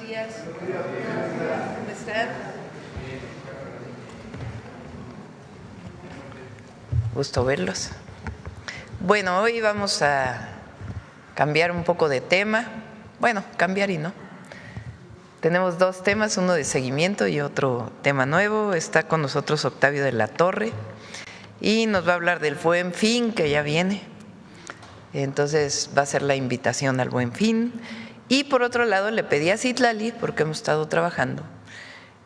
días. ¿Cómo están? Gusto verlos. Bueno, hoy vamos a cambiar un poco de tema. Bueno, cambiar y no. Tenemos dos temas, uno de seguimiento y otro tema nuevo. Está con nosotros Octavio de la Torre y nos va a hablar del Buen Fin, que ya viene. Entonces va a ser la invitación al Buen Fin. Y por otro lado le pedí a Citlali, porque hemos estado trabajando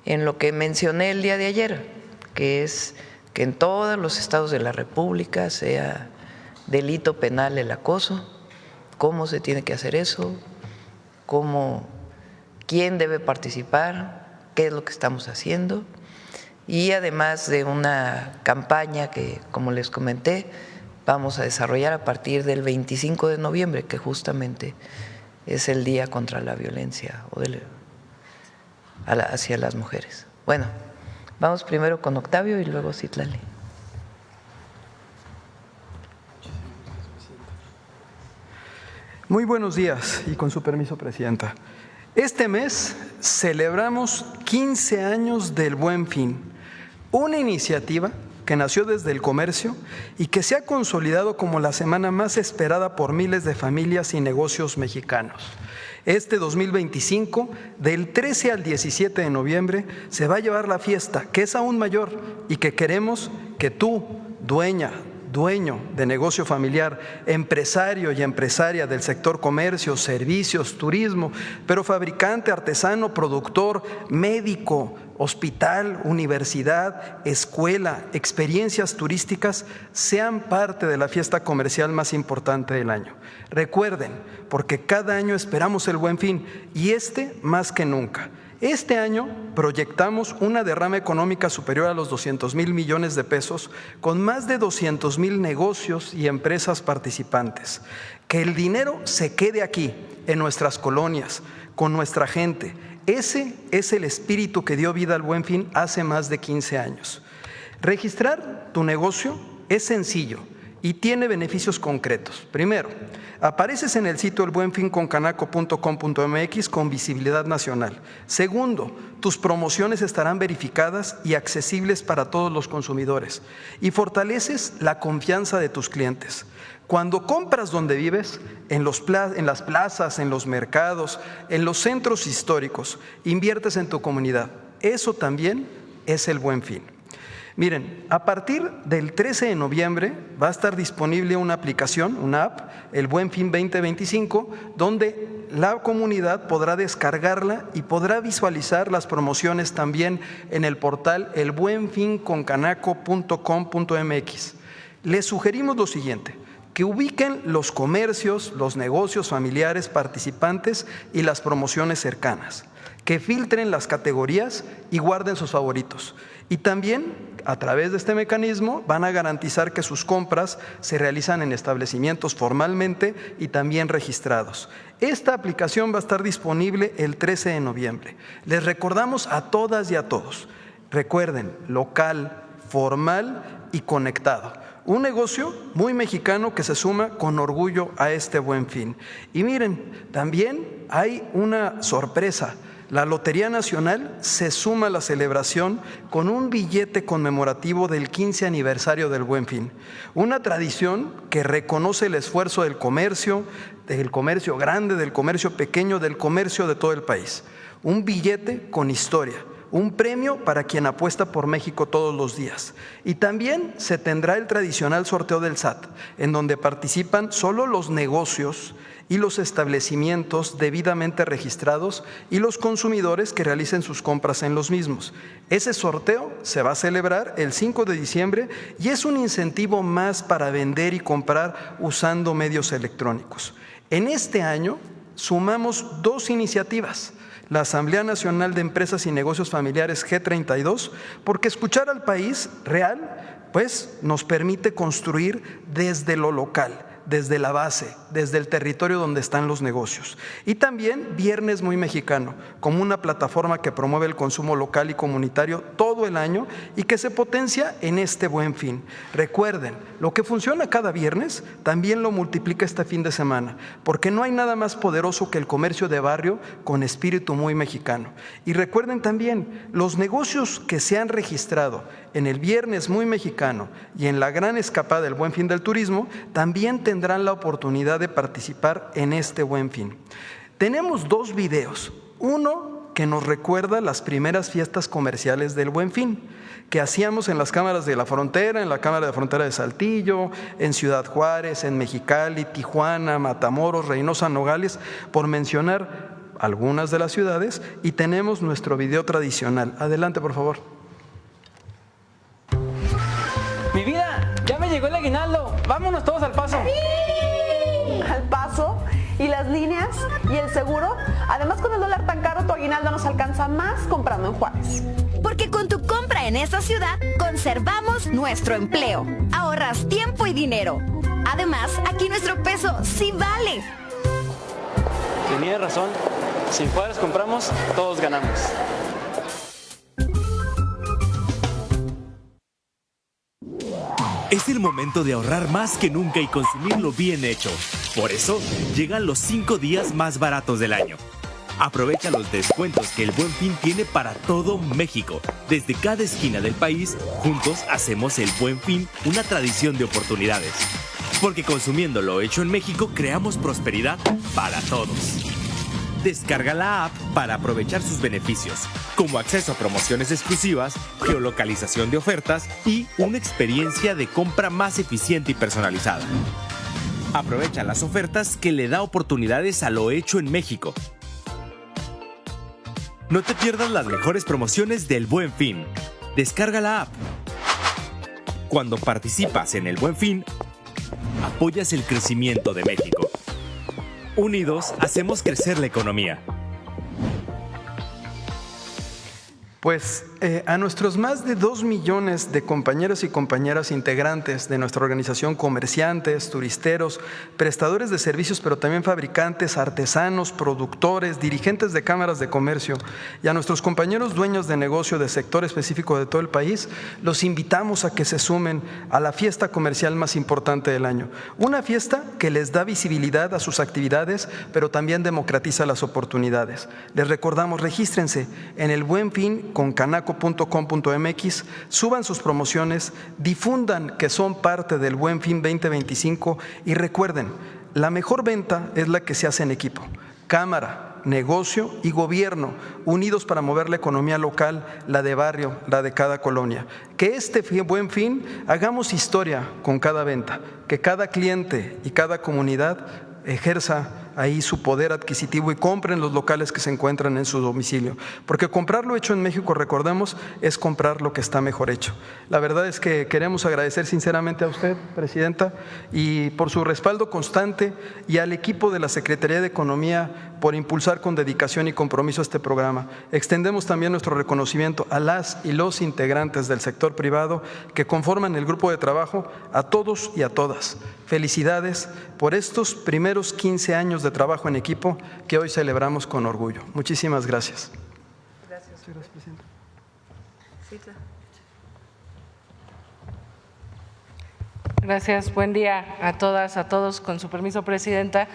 en lo que mencioné el día de ayer, que es que en todos los estados de la República sea delito penal el acoso, cómo se tiene que hacer eso, quién debe participar, qué es lo que estamos haciendo, y además de una campaña que, como les comenté, vamos a desarrollar a partir del 25 de noviembre, que justamente es el Día contra la Violencia hacia las mujeres. Bueno, vamos primero con Octavio y luego Citlali. Muy buenos días y con su permiso, Presidenta. Este mes celebramos 15 años del Buen Fin, una iniciativa que nació desde el comercio y que se ha consolidado como la semana más esperada por miles de familias y negocios mexicanos. Este 2025, del 13 al 17 de noviembre, se va a llevar la fiesta, que es aún mayor y que queremos que tú, dueño de negocio familiar, empresario y empresaria del sector comercio, servicios, turismo, pero fabricante, artesano, productor, médico, hospital, universidad, escuela, experiencias turísticas, sean parte de la fiesta comercial más importante del año. Recuerden, porque cada año esperamos el Buen Fin y más que nunca. Este año proyectamos una derrama económica superior a los 200,000 millones de pesos con más de 200,000 negocios y empresas participantes. Que el dinero se quede aquí, en nuestras colonias, con nuestra gente. Ese es el espíritu que dio vida al Buen Fin hace más de 15 años. Registrar tu negocio es sencillo y tiene beneficios concretos. Primero, apareces en el sitio elbuenfinconcanaco.com.mx con visibilidad nacional. Segundo, tus promociones estarán verificadas y accesibles para todos los consumidores. Y fortaleces la confianza de tus clientes. Cuando compras donde vives, en las plazas, en los mercados, en los centros históricos, inviertes en tu comunidad. Eso también es el Buen Fin. Miren, a partir del 13 de noviembre va a estar disponible una aplicación, una app, el Buen Fin 2025, donde la comunidad podrá descargarla y podrá visualizar las promociones también en el portal elbuenfinconcanaco.com.mx. Les sugerimos lo siguiente: que ubiquen los comercios, los negocios familiares participantes y las promociones cercanas, que filtren las categorías y guarden sus favoritos. Y también, a través de este mecanismo, van a garantizar que sus compras se realizan en establecimientos formalmente y también registrados. Esta aplicación va a estar disponible el 13 de noviembre. Les recordamos a todas y a todos, recuerden, local, formal y conectado. Un negocio muy mexicano que se suma con orgullo a este Buen Fin. Y miren, también hay una sorpresa. La Lotería Nacional se suma a la celebración con un billete conmemorativo del 15 aniversario del Buen Fin. Una tradición que reconoce el esfuerzo del comercio grande, del comercio pequeño, del comercio de todo el país. Un billete con historia. Un premio para quien apuesta por México todos los días. Y también se tendrá el tradicional sorteo del SAT, en donde participan solo los negocios y los establecimientos debidamente registrados y los consumidores que realicen sus compras en los mismos. Ese sorteo se va a celebrar el 5 de diciembre y es un incentivo más para vender y comprar usando medios electrónicos. En este año sumamos dos iniciativas: la Asamblea Nacional de Empresas y Negocios Familiares G32, porque escuchar al país real, pues nos permite construir desde lo local, desde la base, desde el territorio donde están los negocios. Y también Viernes Muy Mexicano, como una plataforma que promueve el consumo local y comunitario todo el año y que se potencia en este Buen Fin. Recuerden, lo que funciona cada viernes también lo multiplica este fin de semana, porque no hay nada más poderoso que el comercio de barrio con espíritu muy mexicano. Y recuerden también, los negocios que se han registrado en el Viernes Muy Mexicano y en la gran escapada del Buen Fin del Turismo también tendrán la oportunidad de participar en este Buen Fin. Tenemos dos videos, uno que nos recuerda las primeras fiestas comerciales del Buen Fin, que hacíamos en las cámaras de la frontera, en la Cámara de Frontera de Saltillo, en Ciudad Juárez, en Mexicali, Tijuana, Matamoros, Reynosa, Nogales, por mencionar algunas de las ciudades, y tenemos nuestro video tradicional. Adelante, por favor. Mi vida, ya me llegó el aguinaldo. Vámonos todos al Paso. ¡Sí! Al Paso. ¿Y las líneas? ¿Y el seguro? Además, con el dólar tan caro, tu aguinaldo nos alcanza más comprando en Juárez. Porque con tu compra en esta ciudad, conservamos nuestro empleo. Ahorras tiempo y dinero. Además, aquí nuestro peso sí vale. Tenía razón. Si en Juárez compramos, todos ganamos. Es el momento de ahorrar más que nunca y consumirlo bien hecho. Por eso, llegan los 5 días más baratos del año. Aprovecha los descuentos que el Buen Fin tiene para todo México. Desde cada esquina del país, juntos hacemos el Buen Fin una tradición de oportunidades. Porque consumiendo lo hecho en México, creamos prosperidad para todos. Descarga la app para aprovechar sus beneficios, como acceso a promociones exclusivas, geolocalización de ofertas y una experiencia de compra más eficiente y personalizada. Aprovecha las ofertas que le da oportunidades a lo hecho en México. No te pierdas las mejores promociones del Buen Fin. Descarga la app. Cuando participas en el Buen Fin, apoyas el crecimiento de México. Unidos, hacemos crecer la economía. Pues a nuestros más de 2 millones de compañeros y compañeras integrantes de nuestra organización, comerciantes, turisteros, prestadores de servicios, pero también fabricantes, artesanos, productores, dirigentes de cámaras de comercio, y a nuestros compañeros dueños de negocio de sector específico de todo el país, los invitamos a que se sumen a la fiesta comercial más importante del año. Una fiesta que les da visibilidad a sus actividades, pero también democratiza las oportunidades. Les recordamos, regístrense en el Buen Fin con canaco.com.mx, suban sus promociones, difundan que son parte del Buen Fin 2025 y recuerden, la mejor venta es la que se hace en equipo. Cámara, negocio y gobierno, unidos para mover la economía local, la de barrio, la de cada colonia. Que este Buen Fin hagamos historia con cada venta, que cada cliente y cada comunidad ejerza ahí su poder adquisitivo y compren los locales que se encuentran en su domicilio. Porque comprar lo hecho en México, recordemos, es comprar lo que está mejor hecho. La verdad es que queremos agradecer sinceramente a usted, Presidenta, y por su respaldo constante, y al equipo de la Secretaría de Economía por impulsar con dedicación y compromiso este programa. Extendemos también nuestro reconocimiento a las y los integrantes del sector privado que conforman el grupo de trabajo, a todos y a todas. Felicidades por estos primeros 15 años de trabajo en equipo que hoy celebramos con orgullo. Muchísimas gracias. Gracias. Gracias, Presidenta. Sí, claro. Gracias, buen día a todas, a todos. Con su permiso, Presidenta.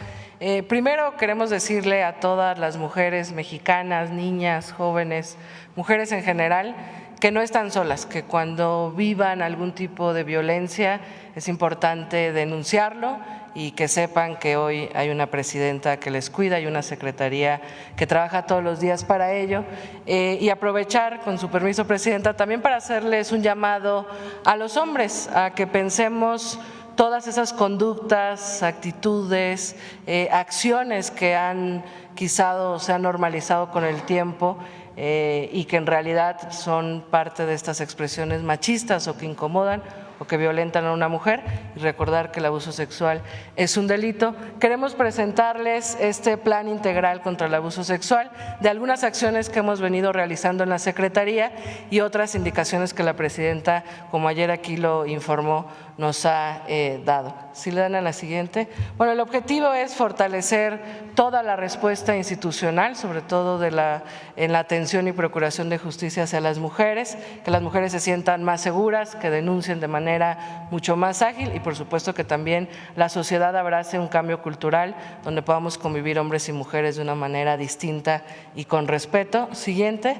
Primero queremos decirle a todas las mujeres mexicanas, niñas, jóvenes, mujeres en general, que no están solas, que cuando vivan algún tipo de violencia es importante denunciarlo y que sepan que hoy hay una presidenta que les cuida y una secretaría que trabaja todos los días para ello. Y aprovechar, con su permiso, Presidenta, también para hacerles un llamado a los hombres, a que pensemos todas esas conductas, actitudes, acciones que han quizá se han normalizado con el tiempo y que en realidad son parte de estas expresiones machistas o que incomodan o que violentan a una mujer, y recordar que el abuso sexual es un delito. Queremos presentarles este plan integral contra el abuso sexual, de algunas acciones que hemos venido realizando en la Secretaría y otras indicaciones que la Presidenta, como ayer aquí lo informó, nos ha dado. Si le dan a la siguiente. Bueno, el objetivo es fortalecer toda la respuesta institucional, sobre todo en la atención y procuración de justicia hacia las mujeres, que las mujeres se sientan más seguras, que denuncien de manera mucho más ágil y por supuesto que también la sociedad abrace un cambio cultural donde podamos convivir hombres y mujeres de una manera distinta y con respeto. Siguiente.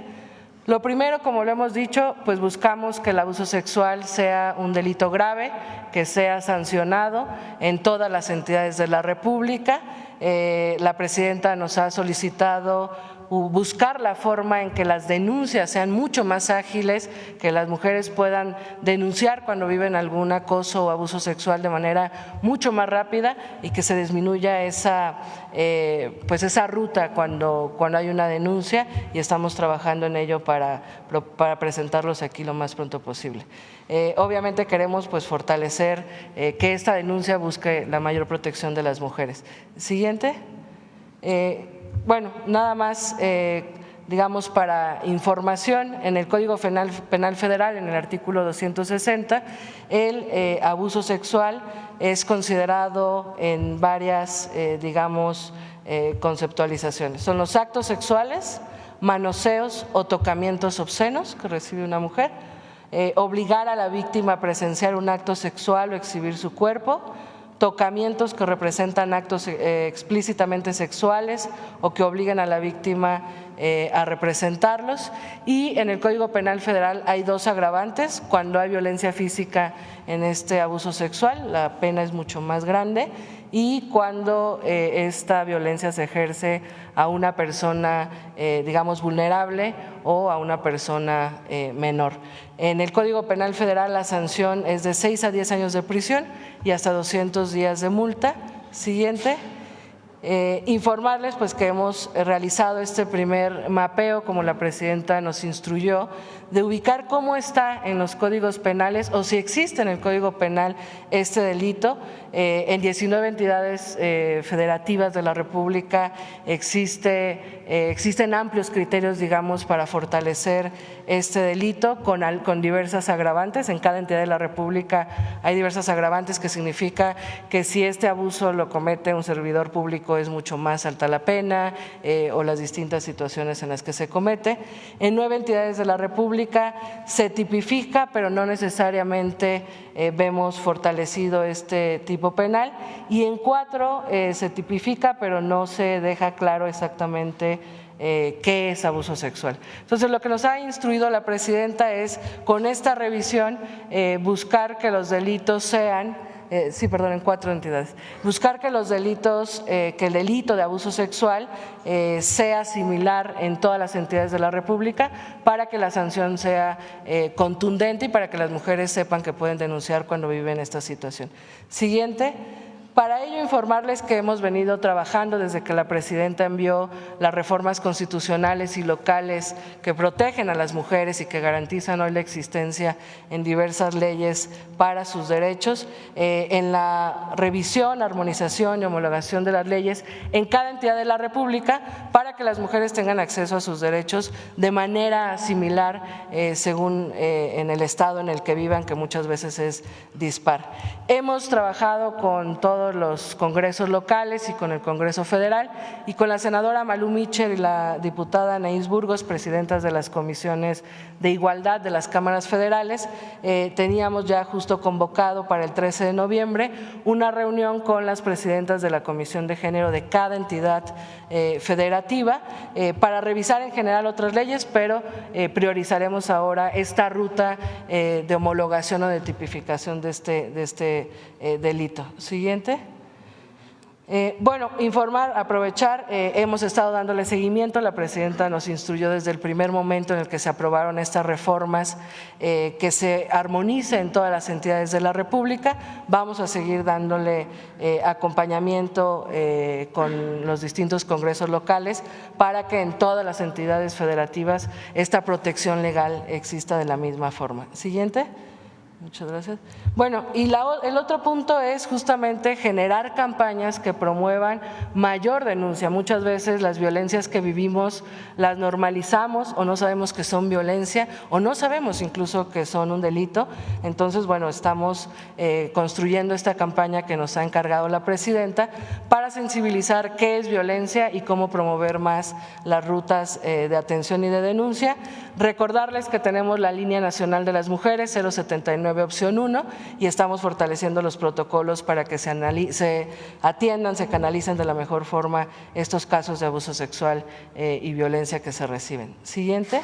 Lo primero, como lo hemos dicho, pues buscamos que el abuso sexual sea un delito grave, que sea sancionado en todas las entidades de la República. La presidenta nos ha solicitado buscar la forma en que las denuncias sean mucho más ágiles, que las mujeres puedan denunciar cuando viven algún acoso o abuso sexual de manera mucho más rápida y que se disminuya esa ruta cuando hay una denuncia y estamos trabajando en ello para presentarlos aquí lo más pronto posible. Obviamente queremos pues fortalecer que esta denuncia busque la mayor protección de las mujeres. Siguiente. Bueno, nada más, digamos, para información, en el Código Penal Federal, en el artículo 260, el abuso sexual es considerado en varias, digamos, conceptualizaciones. Son los actos sexuales, manoseos o tocamientos obscenos que recibe una mujer, obligar a la víctima a presenciar un acto sexual o exhibir su cuerpo, tocamientos que representan actos explícitamente sexuales o que obligan a la víctima a representarlos. Y en el Código Penal Federal hay dos agravantes: cuando hay violencia física en este abuso sexual, la pena es mucho más grande, y cuando esta violencia se ejerce a una persona, digamos, vulnerable o a una persona menor. En el Código Penal Federal la sanción es de 6 a 10 años de prisión y hasta 200 días de multa. Siguiente. Informarles pues que hemos realizado este primer mapeo, como la presidenta nos instruyó, de ubicar cómo está en los códigos penales o si existe en el Código Penal este delito. En 19 entidades federativas de la República existen amplios criterios, digamos, para fortalecer este delito con diversas agravantes. En cada entidad de la República hay diversas agravantes, que significa que si este abuso lo comete un servidor público es mucho más alta la pena, o las distintas situaciones en las que se comete. En 9 entidades de la República se tipifica, pero no necesariamente vemos fortalecido este tipo penal, y en 4 se tipifica, pero no se deja claro exactamente qué es abuso sexual. Entonces, lo que nos ha instruido la presidenta es, con esta revisión, buscar que los delitos sean… en 4 entidades. Buscar que los delitos, que el delito de abuso sexual sea similar en todas las entidades de la República, para que la sanción sea contundente y para que las mujeres sepan que pueden denunciar cuando viven esta situación. Siguiente. Para ello, informarles que hemos venido trabajando desde que la presidenta envió las reformas constitucionales y locales que protegen a las mujeres y que garantizan hoy la existencia en diversas leyes para sus derechos, en la revisión, armonización y homologación de las leyes en cada entidad de la República, para que las mujeres tengan acceso a sus derechos de manera similar según en el estado en el que vivan, que muchas veces es dispar. Hemos trabajado con todos los congresos locales y con el Congreso Federal, y con la senadora Malú Michel y la diputada Anaís Burgos, presidentas de las comisiones de igualdad de las cámaras federales. Teníamos ya justo convocado para el 13 de noviembre una reunión con las presidentas de la Comisión de Género de cada entidad federativa para revisar en general otras leyes, pero priorizaremos ahora esta ruta de homologación o de tipificación de este delito. Siguiente. Aprovechar, hemos estado dándole seguimiento. La presidenta nos instruyó desde el primer momento en el que se aprobaron estas reformas que se armonice en todas las entidades de la República. Vamos a seguir dándole acompañamiento con los distintos congresos locales para que en todas las entidades federativas esta protección legal exista de la misma forma. Siguiente. Muchas gracias. Bueno, y el otro punto es justamente generar campañas que promuevan mayor denuncia. Muchas veces las violencias que vivimos las normalizamos o no sabemos que son violencia o no sabemos incluso que son un delito. Entonces, bueno, estamos construyendo esta campaña que nos ha encargado la presidenta para sensibilizar qué es violencia y cómo promover más las rutas de atención y de denuncia. Recordarles que tenemos la Línea Nacional de las Mujeres 079 opción 1 y estamos fortaleciendo los protocolos para que se atiendan, se canalicen de la mejor forma estos casos de abuso sexual y violencia que se reciben. Siguiente.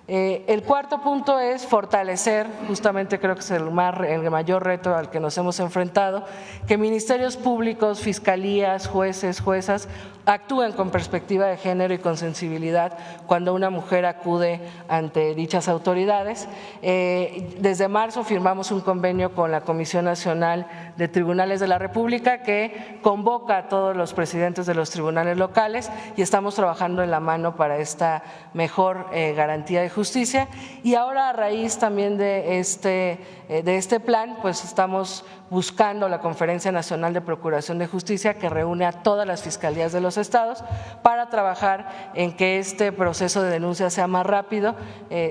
El cuarto punto es fortalecer, justamente creo que es el mayor reto al que nos hemos enfrentado, que ministerios públicos, fiscalías, jueces, juezas actúen con perspectiva de género y con sensibilidad cuando una mujer acude ante dichas autoridades. Desde marzo firmamos un convenio con la Comisión Nacional de Tribunales de la República que convoca a todos los presidentes de los tribunales locales y estamos trabajando en la mano para esta mejor garantía de justicia. Y ahora, a raíz también de este plan, pues estamos buscando la Conferencia Nacional de Procuración de Justicia que reúne a todas las fiscalías de los estados para trabajar en que este proceso de denuncia sea más rápido,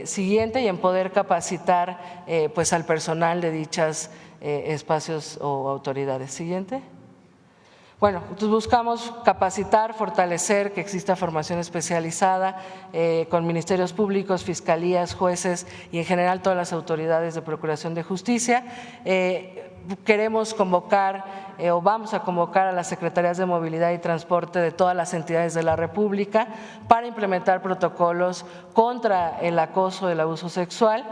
siguiente, y en poder capacitar pues al personal de dichas espacios o autoridades. Siguiente. Bueno, entonces buscamos capacitar, fortalecer, que exista formación especializada con ministerios públicos, fiscalías, jueces y en general todas las autoridades de procuración de justicia. Queremos convocar o vamos a convocar a las secretarías de movilidad y transporte de todas las entidades de la República para implementar protocolos contra el acoso, el abuso sexual,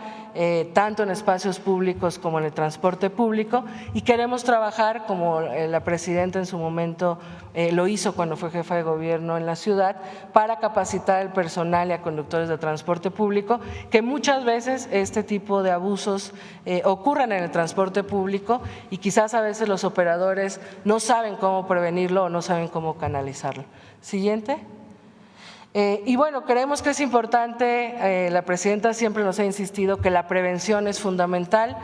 tanto en espacios públicos como en el transporte público, y queremos trabajar, como la presidenta en su momento lo hizo cuando fue jefa de gobierno en la ciudad, para capacitar al personal y a conductores de transporte público, que muchas veces este tipo de abusos ocurren en el transporte público y quizás a veces los operadores no saben cómo prevenirlo o no saben cómo canalizarlo. Siguiente. Y bueno, creemos que es importante, la presidenta siempre nos ha insistido que la prevención es fundamental,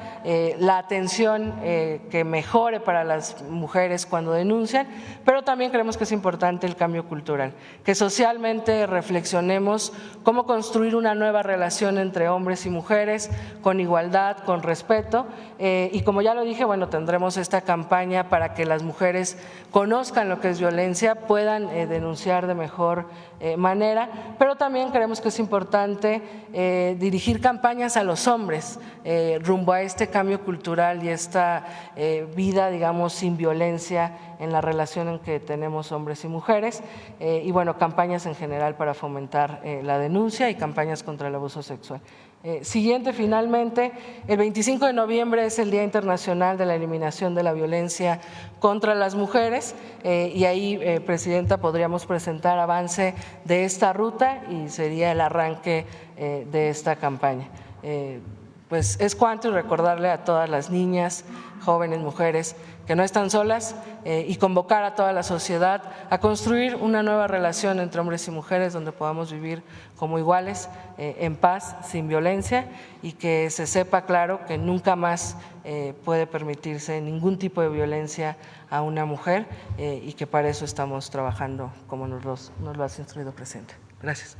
la atención que mejore para las mujeres cuando denuncian, pero también creemos que es importante el cambio cultural, que socialmente reflexionemos cómo construir una nueva relación entre hombres y mujeres con igualdad, con respeto, y como ya lo dije, bueno, tendremos esta campaña para que las mujeres conozcan lo que es violencia, puedan denunciar de mejor manera, pero también creemos que es importante dirigir campañas a los hombres rumbo a este cambio cultural y esta vida, digamos, sin violencia en la relación en que tenemos hombres y mujeres, y bueno, campañas en general para fomentar la denuncia y campañas contra el abuso sexual. Siguiente, finalmente, el 25 de noviembre es el Día Internacional de la Eliminación de la Violencia contra las Mujeres y ahí, presidenta, podríamos presentar avance de esta ruta y sería el arranque de esta campaña. Pues es cuanto, y recordarle a todas las niñas, jóvenes, mujeres que no están solas y convocar a toda la sociedad a construir una nueva relación entre hombres y mujeres donde podamos vivir como iguales, en paz, sin violencia, y que se sepa claro que nunca más puede permitirse ningún tipo de violencia a una mujer y que para eso estamos trabajando como nos lo has instruido, presidente. Gracias.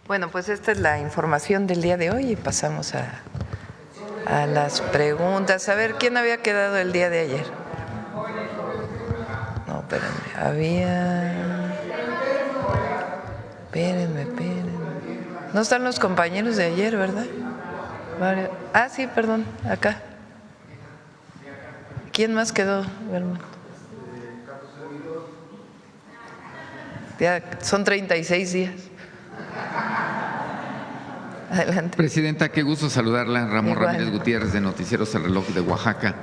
Bueno, pues esta es la información del día de hoy y pasamos a las preguntas. A ver, ¿quién había quedado el día de ayer? No, espérenme, Espérenme. No están los compañeros de ayer, ¿verdad? Ah, sí, perdón, acá. ¿Quién más quedó, hermano? Ya son 36 días. Adelante. Presidenta, qué gusto saludarla. Ramón Ramírez Gutiérrez, de Noticieros El Reloj de Oaxaca.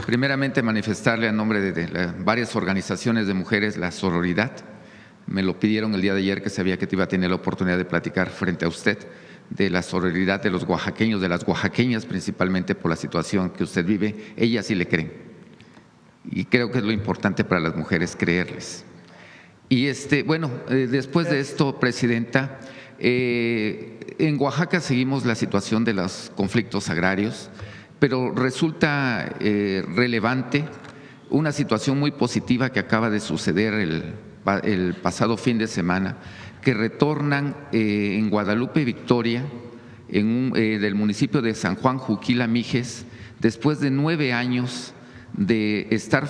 Primeramente, manifestarle a nombre de varias organizaciones de mujeres la sororidad. Me lo pidieron el día de ayer que sabía que iba a tener la oportunidad de platicar frente a usted de la sororidad de los oaxaqueños, de las oaxaqueñas, principalmente por la situación que usted vive. Ellas sí le creen. Y creo que es lo importante para las mujeres, creerles. Y bueno, después de esto, presidenta, En Oaxaca seguimos la situación de los conflictos agrarios, pero resulta relevante una situación muy positiva que acaba de suceder el pasado fin de semana, que retornan en Guadalupe Victoria, del municipio de San Juan Juquila Mijes, después de 9 años de estar,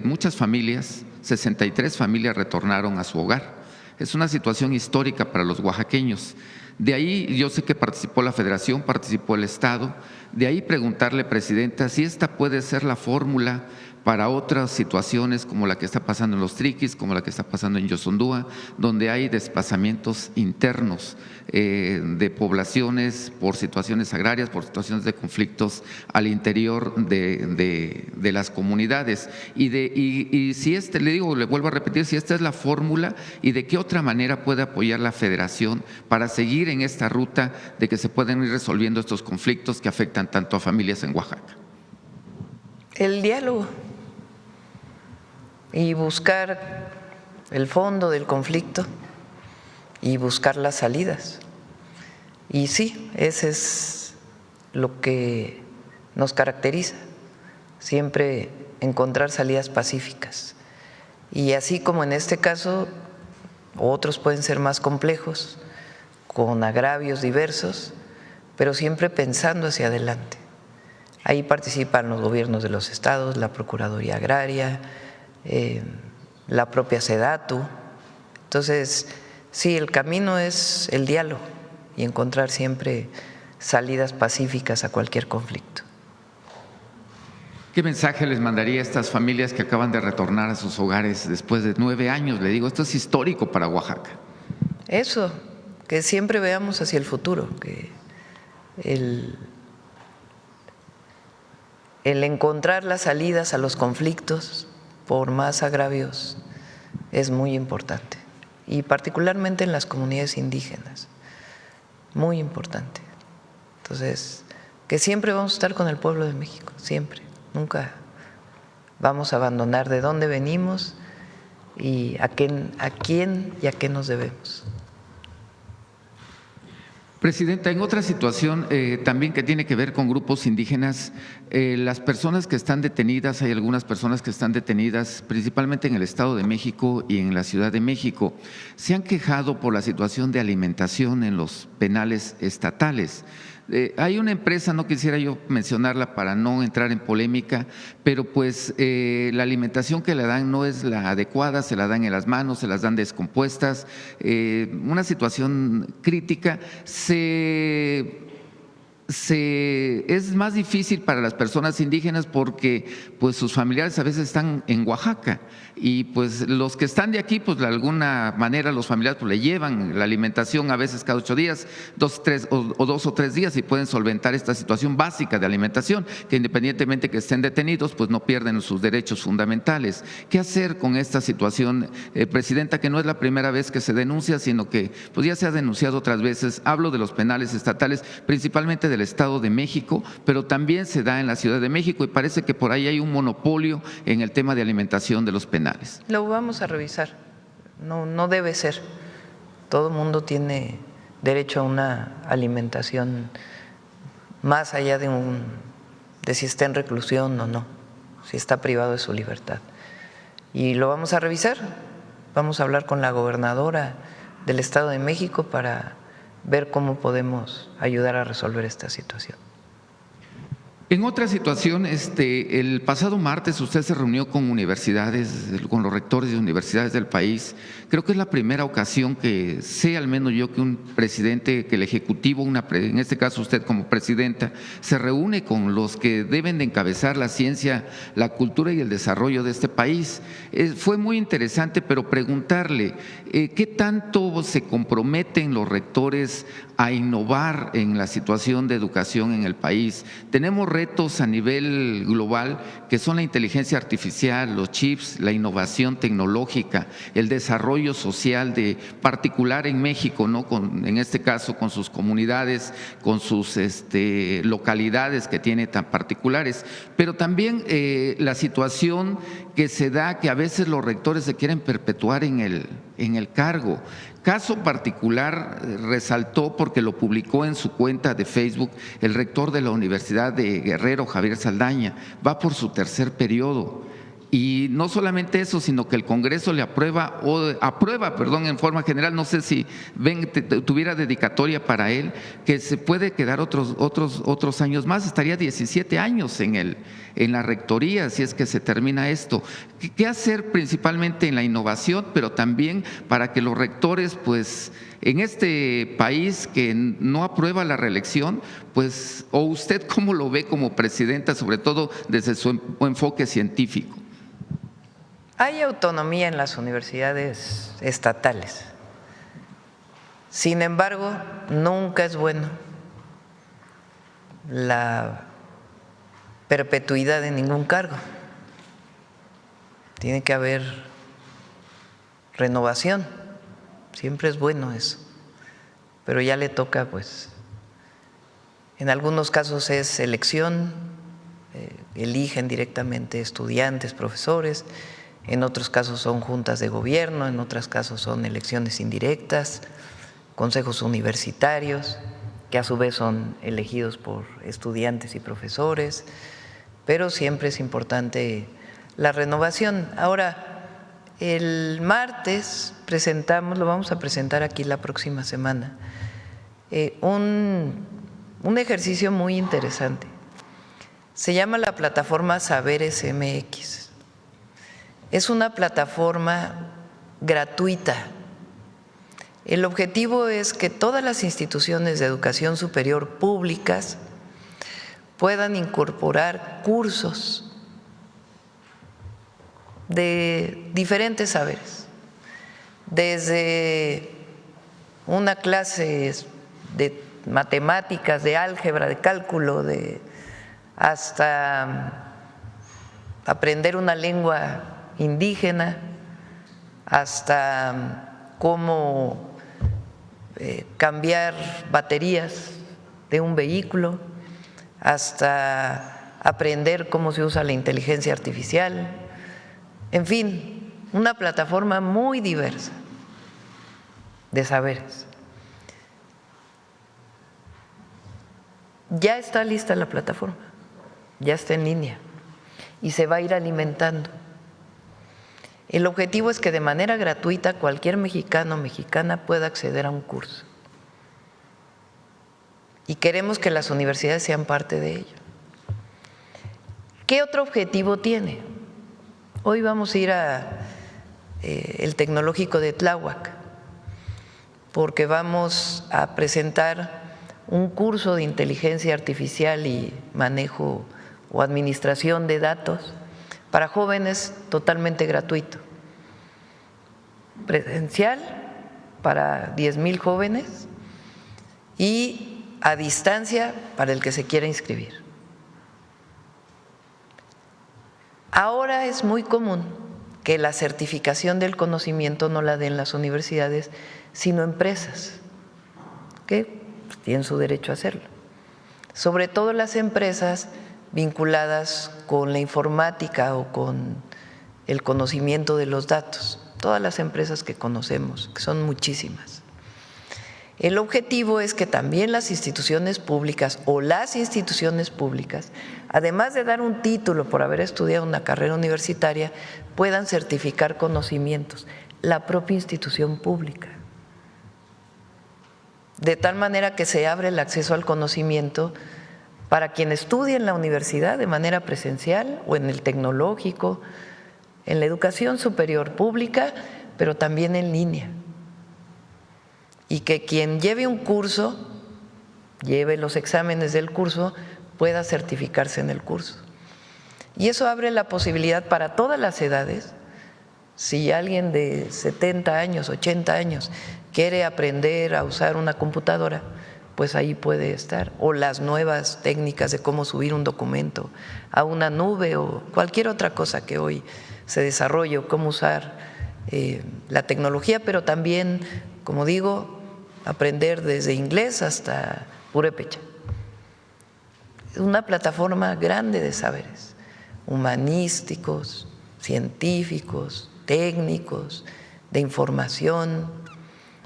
muchas familias, 63 familias retornaron a su hogar. Es una situación histórica para los oaxaqueños. De ahí yo sé que participó la Federación, participó el Estado. De ahí preguntarle, Presidenta, si esta puede ser la fórmula para otras situaciones como la que está pasando en Los Triquis, como la que está pasando en Yosondúa, donde hay desplazamientos internos de poblaciones por situaciones agrarias, por situaciones de conflictos al interior de las comunidades. Y si le vuelvo a repetir, si esta es la fórmula y de qué otra manera puede apoyar la Federación para seguir en esta ruta de que se pueden ir resolviendo estos conflictos que afectan tanto a familias en Oaxaca. El diálogo y buscar el fondo del conflicto y buscar las salidas. Y sí, ese es lo que nos caracteriza, siempre encontrar salidas pacíficas. Y así como en este caso, otros pueden ser más complejos, con agravios diversos, pero siempre pensando hacia adelante. Ahí participan los gobiernos de los estados, la Procuraduría Agraria, la propia SEDATU. Entonces, sí, el camino es el diálogo y encontrar siempre salidas pacíficas a cualquier conflicto. ¿Qué mensaje les mandaría a estas familias que acaban de retornar a sus hogares después de 9 años? Le digo, esto es histórico para Oaxaca. Eso, que siempre veamos hacia el futuro, que el encontrar las salidas a los conflictos, por más agravios, es muy importante, y particularmente en las comunidades indígenas, muy importante. Entonces, que siempre vamos a estar con el pueblo de México, siempre, nunca vamos a abandonar de dónde venimos y a quién y a qué nos debemos. Presidenta, en otra situación también que tiene que ver con grupos indígenas, las personas que están detenidas, hay algunas personas que están detenidas principalmente en el Estado de México y en la Ciudad de México, se han quejado por la situación de alimentación en los penales estatales. Hay una empresa, no quisiera yo mencionarla para no entrar en polémica, pero pues la alimentación que le dan no es la adecuada, se la dan en las manos, se las dan descompuestas, una situación crítica. Es más difícil para las personas indígenas porque pues sus familiares a veces están en Oaxaca y pues los que están de aquí pues de alguna manera los familiares pues le llevan la alimentación a veces cada 8 días, 2 o 3 días y pueden solventar esta situación básica de alimentación, que independientemente que estén detenidos pues no pierden sus derechos fundamentales. ¿Qué hacer con esta situación, Presidenta, que no es la primera vez que se denuncia, sino que pues ya se ha denunciado otras veces? Hablo de los penales estatales, principalmente del Estado de México, pero también se da en la Ciudad de México y parece que por ahí hay un monopolio en el tema de alimentación de los penales. Lo vamos a revisar, no debe ser. Todo mundo tiene derecho a una alimentación más allá de si está en reclusión o no, si está privado de su libertad. Y lo vamos a revisar, vamos a hablar con la gobernadora del Estado de México para ver cómo podemos ayudar a resolver esta situación. En otra situación, el pasado martes usted se reunió con universidades, con los rectores de universidades del país. Creo que es la primera ocasión que sé, al menos yo, que un presidente, que el Ejecutivo, en este caso usted como presidenta, se reúne con los que deben de encabezar la ciencia, la cultura y el desarrollo de este país. Fue muy interesante, pero preguntarle, ¿qué tanto se comprometen los rectores a innovar en la situación de educación en el país? Tenemos retos a nivel global que son la inteligencia artificial, los chips, la innovación tecnológica, el desarrollo social particular en México, ¿no? En este caso con sus comunidades, con sus localidades que tiene tan particulares, pero también la situación que se da, que a veces los rectores se quieren perpetuar en en el cargo. Caso particular resaltó porque lo publicó en su cuenta de Facebook el rector de la Universidad de Guerrero, Javier Saldaña. Va por su tercer periodo. Y no solamente eso, sino que el Congreso le aprueba en forma general, no sé si tuviera dedicatoria para él, que se puede quedar otros años más, estaría 17 años en la rectoría, si es que se termina esto. ¿Qué hacer principalmente en la innovación, pero también para que los rectores, pues, en este país que no aprueba la reelección, pues, o usted cómo lo ve como presidenta, sobre todo desde su enfoque científico? Hay autonomía en las universidades estatales. Sin embargo, nunca es bueno la perpetuidad de ningún cargo. Tiene que haber renovación. Siempre es bueno eso. Pero ya le toca, pues, en algunos casos es elección, eligen directamente estudiantes, profesores. En otros casos son juntas de gobierno, en otros casos son elecciones indirectas, consejos universitarios, que a su vez son elegidos por estudiantes y profesores, pero siempre es importante la renovación. Ahora, el martes lo vamos a presentar aquí la próxima semana, un ejercicio muy interesante. Se llama la plataforma Saberes MX. Es una plataforma gratuita. El objetivo es que todas las instituciones de educación superior públicas puedan incorporar cursos de diferentes saberes, desde una clase de matemáticas, de álgebra, de cálculo, hasta aprender una lengua indígena, hasta cómo cambiar baterías de un vehículo, hasta aprender cómo se usa la inteligencia artificial, en fin, una plataforma muy diversa de saberes. Ya está lista la plataforma, ya está en línea y se va a ir alimentando. El objetivo es que de manera gratuita cualquier mexicano o mexicana pueda acceder a un curso. Y queremos que las universidades sean parte de ello. ¿Qué otro objetivo tiene? Hoy vamos a ir el Tecnológico de Tláhuac, porque vamos a presentar un curso de inteligencia artificial y manejo o administración de datos para jóvenes totalmente gratuito, presencial para 10,000 jóvenes y a distancia para el que se quiera inscribir. Ahora es muy común que la certificación del conocimiento no la den las universidades, sino empresas, que tienen su derecho a hacerlo. Sobre todo las empresas vinculadas con la informática o con el conocimiento de los datos, todas las empresas que conocemos, que son muchísimas. El objetivo es que también las instituciones públicas además de dar un título por haber estudiado una carrera universitaria, puedan certificar conocimientos, la propia institución pública. De tal manera que se abre el acceso al conocimiento para quien estudie en la universidad de manera presencial o en el tecnológico, en la educación superior pública, pero también en línea. Y que quien lleve un curso, lleve los exámenes del curso, pueda certificarse en el curso. Y eso abre la posibilidad para todas las edades. Si alguien de 70 años, 80 años quiere aprender a usar una computadora, pues ahí puede estar. O las nuevas técnicas de cómo subir un documento a una nube o cualquier otra cosa que hoy se desarrolle, o cómo usar la tecnología, pero también, como digo, aprender desde inglés hasta purépecha. Es una plataforma grande de saberes, humanísticos, científicos, técnicos, de información,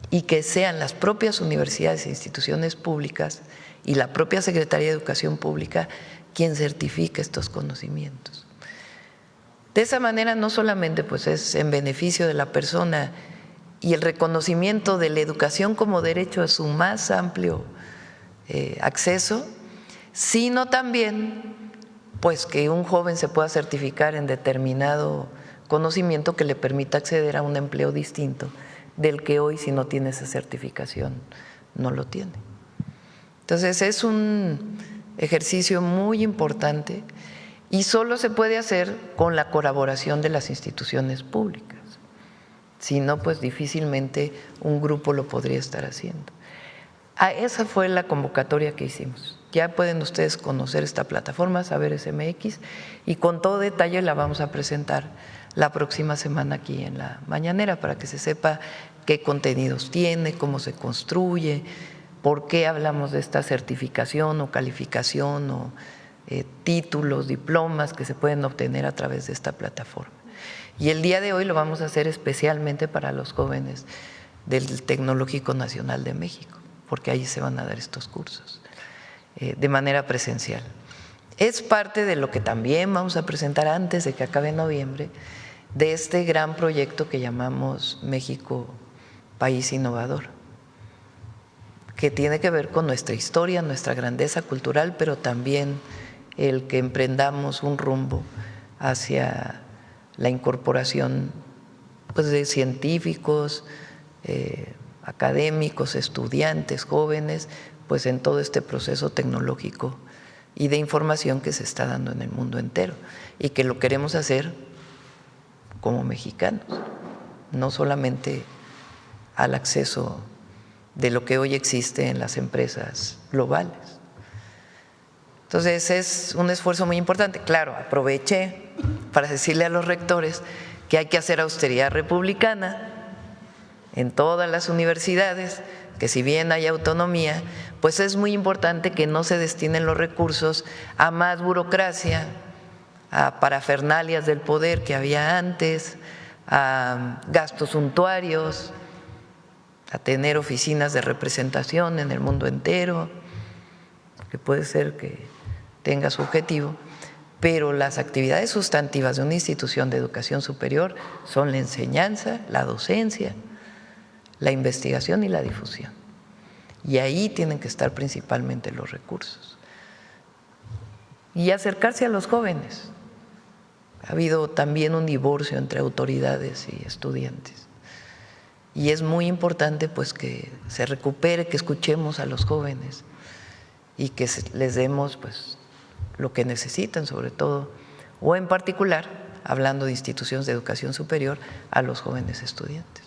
y que sean las propias universidades e instituciones públicas y la propia Secretaría de Educación Pública quien certifique estos conocimientos. De esa manera no solamente pues es en beneficio de la persona y el reconocimiento de la educación como derecho a su más amplio acceso, sino también pues que un joven se pueda certificar en determinado conocimiento que le permita acceder a un empleo distinto del que hoy, si no tiene esa certificación, no lo tiene. Entonces es un ejercicio muy importante y solo se puede hacer con la colaboración de las instituciones públicas. Si no, pues difícilmente un grupo lo podría estar haciendo. Esa fue la convocatoria que hicimos. Ya pueden ustedes conocer esta plataforma, Saberes MX, y con todo detalle la vamos a presentar la próxima semana aquí en la mañanera para que se sepa qué contenidos tiene, cómo se construye, por qué hablamos de esta certificación o calificación o títulos, diplomas que se pueden obtener a través de esta plataforma. Y el día de hoy lo vamos a hacer especialmente para los jóvenes del Tecnológico Nacional de México, porque ahí se van a dar estos cursos de manera presencial. Es parte de lo que también vamos a presentar antes de que acabe noviembre, de este gran proyecto que llamamos México País Innovador, que tiene que ver con nuestra historia, nuestra grandeza cultural, pero también el que emprendamos un rumbo hacia la incorporación pues, de científicos, académicos, estudiantes, jóvenes, pues en todo este proceso tecnológico y de información que se está dando en el mundo entero y que lo queremos hacer como mexicanos, no solamente al acceso de lo que hoy existe en las empresas globales. Entonces es un esfuerzo muy importante. Claro, aproveché para decirle a los rectores que hay que hacer austeridad republicana en todas las universidades, que si bien hay autonomía, pues es muy importante que no se destinen los recursos a más burocracia, a parafernalias del poder que había antes, a gastos suntuarios, a tener oficinas de representación en el mundo entero, que puede ser que tenga su objetivo, pero las actividades sustantivas de una institución de educación superior son la enseñanza, la docencia, la investigación y la difusión. Y ahí tienen que estar principalmente los recursos. Y acercarse a los jóvenes. Ha habido también un divorcio entre autoridades y estudiantes. Y es muy importante pues que se recupere, que escuchemos a los jóvenes y que les demos pues lo que necesitan, sobre todo, o en particular, hablando de instituciones de educación superior, a los jóvenes estudiantes,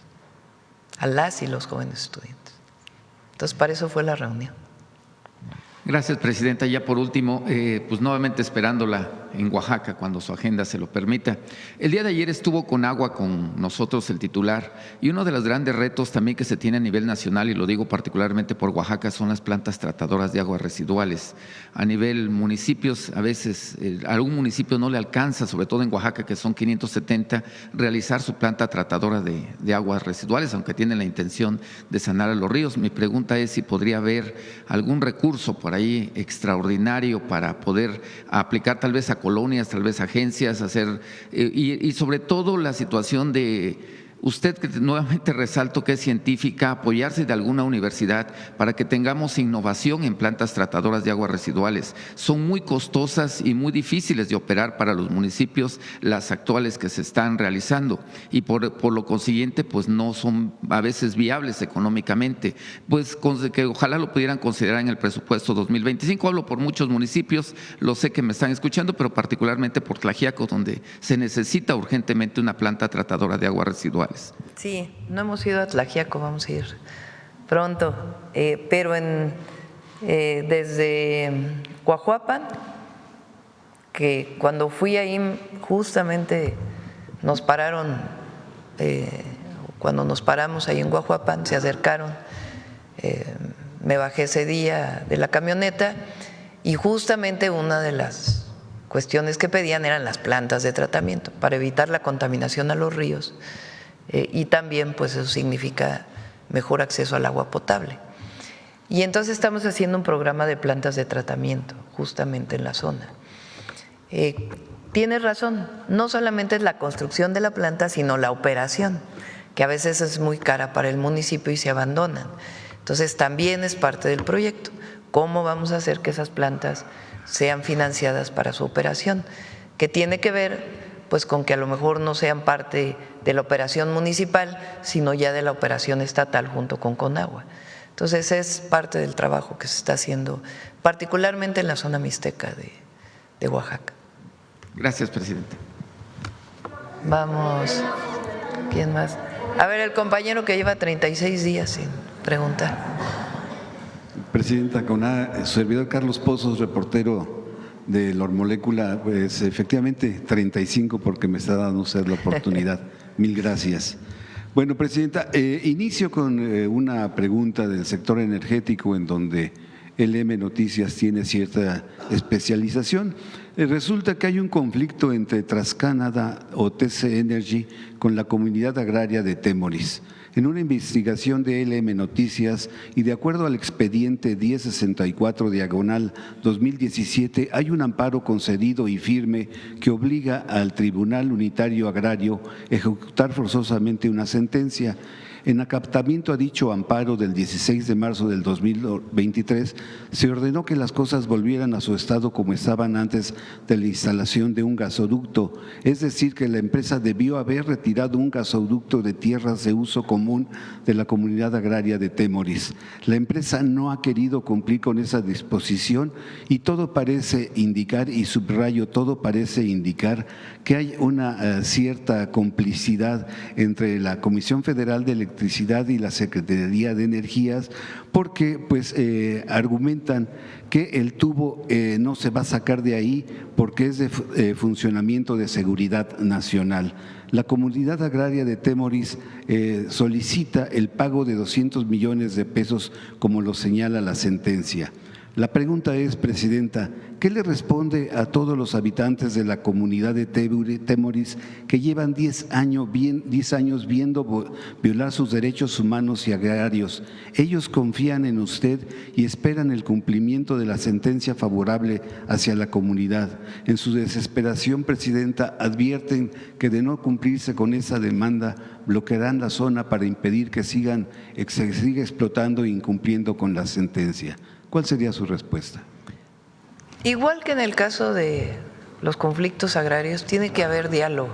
a las y los jóvenes estudiantes. Entonces, para eso fue la reunión. Gracias, presidenta. Ya por último, pues nuevamente esperándola en Oaxaca cuando su agenda se lo permita. El día de ayer estuvo con agua con nosotros el titular y uno de los grandes retos también que se tiene a nivel nacional, y lo digo particularmente por Oaxaca, son las plantas tratadoras de aguas residuales. A nivel municipios, a veces a algún municipio no le alcanza, sobre todo en Oaxaca, que son 570, realizar su planta tratadora de aguas residuales, aunque tienen la intención de sanar a los ríos. Mi pregunta es si podría haber algún recurso por ahí extraordinario para poder aplicar tal vez a colonias, tal vez agencias, hacer y sobre todo la situación de usted, que nuevamente resalto que es científica, apoyarse de alguna universidad para que tengamos innovación en plantas tratadoras de aguas residuales. Son muy costosas y muy difíciles de operar para los municipios las actuales que se están realizando y por lo consiguiente pues no son a veces viables económicamente, pues que ojalá lo pudieran considerar en el presupuesto 2025. Hablo por muchos municipios, lo sé que me están escuchando, pero particularmente por Tlaxiaco, donde se necesita urgentemente una planta tratadora de aguas residuales. Sí, no hemos ido a Tlaxiaco, vamos a ir pronto, pero desde Coahuapan, que cuando fui ahí justamente nos pararon, cuando nos paramos ahí en Coahuapan se acercaron, me bajé ese día de la camioneta y justamente una de las cuestiones que pedían eran las plantas de tratamiento para evitar la contaminación a los ríos. y también pues eso significa mejor acceso al agua potable. Y entonces estamos haciendo un programa de plantas de tratamiento justamente en la zona. Tienes razón, no solamente es la construcción de la planta, sino la operación, que a veces es muy cara para el municipio y se abandonan. Entonces también es parte del proyecto. ¿Cómo vamos a hacer que esas plantas sean financiadas para su operación? Que tiene que ver pues con que a lo mejor no sean parte de la operación municipal, sino ya de la operación estatal junto con Conagua. Entonces es parte del trabajo que se está haciendo, particularmente en la zona mixteca de Oaxaca. Gracias, presidente. Vamos, ¿quién más? A ver, el compañero que lleva 36 días sin preguntar. Presidenta, con servidor Carlos Pozos, reportero de la Molécula, pues efectivamente 35 porque me está dando usted la oportunidad. Mil gracias. Bueno, Presidenta, inicio con una pregunta del sector energético en donde LM Noticias tiene cierta especialización. Resulta que hay un conflicto entre TransCanada o TC Energy con la comunidad agraria de Temoris. En una investigación de LM Noticias y de acuerdo al expediente 1064/2017, hay un amparo concedido y firme que obliga al Tribunal Unitario Agrario a ejecutar forzosamente una sentencia. En acatamiento a dicho amparo del 16 de marzo del 2023, se ordenó que las cosas volvieran a su estado como estaban antes de la instalación de un gasoducto, es decir, que la empresa debió haber retirado un gasoducto de tierras de uso común de la comunidad agraria de Temoris. La empresa no ha querido cumplir con esa disposición y todo parece indicar, y subrayo, todo parece indicar que hay una cierta complicidad entre la Comisión Federal de Electricidad y la Secretaría de Energías, porque pues argumentan que el tubo no se va a sacar de ahí porque es de funcionamiento de seguridad nacional. La comunidad agraria de Temoris solicita el pago de 200 millones de pesos como lo señala la sentencia. La pregunta es, Presidenta, ¿qué le responde a todos los habitantes de la comunidad de Temoris que llevan 10 años viendo violar sus derechos humanos y agrarios? Ellos confían en usted y esperan el cumplimiento de la sentencia favorable hacia la comunidad. En su desesperación, Presidenta, advierten que de no cumplirse con esa demanda, bloquearán la zona para impedir que se siga explotando e incumpliendo con la sentencia. ¿Cuál sería su respuesta? Igual que en el caso de los conflictos agrarios, tiene que haber diálogo.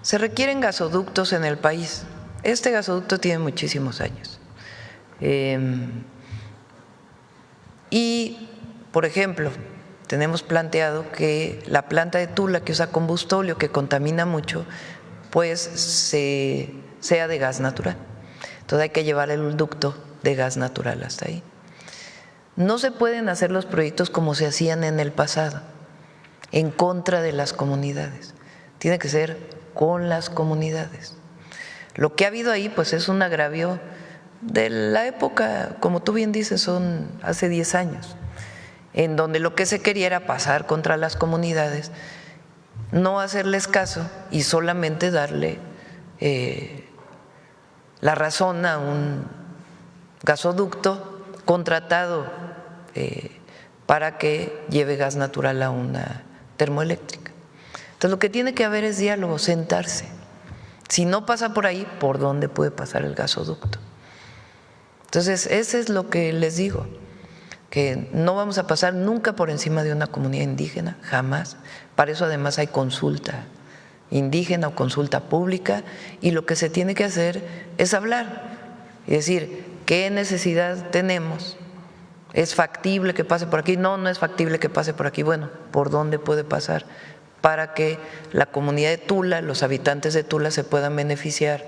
Se requieren gasoductos en el país. Este gasoducto tiene muchísimos años. Y, por ejemplo, tenemos planteado que la planta de Tula, que usa combustóleo, que contamina mucho, pues sea de gas natural. Entonces hay que llevar el ducto de gas natural hasta ahí. No se pueden hacer los proyectos como se hacían en el pasado, en contra de las comunidades. Tiene que ser con las comunidades. Lo que ha habido ahí pues es un agravio de la época, como tú bien dices, son hace 10 años, en donde lo que se quería era pasar contra las comunidades, no hacerles caso y solamente darle la razón a un gasoducto contratado para que lleve gas natural a una termoeléctrica. Entonces lo que tiene que haber es diálogo, sentarse. Si no pasa por ahí, ¿por dónde puede pasar el gasoducto? Entonces eso es lo que les digo, que no vamos a pasar nunca por encima de una comunidad indígena, jamás. Para eso además hay consulta indígena o consulta pública, y lo que se tiene que hacer es hablar y decir qué necesidad tenemos. ¿Es factible que pase por aquí? No, no es factible que pase por aquí. Bueno, ¿por dónde puede pasar? Para que la comunidad de Tula, los habitantes de Tula se puedan beneficiar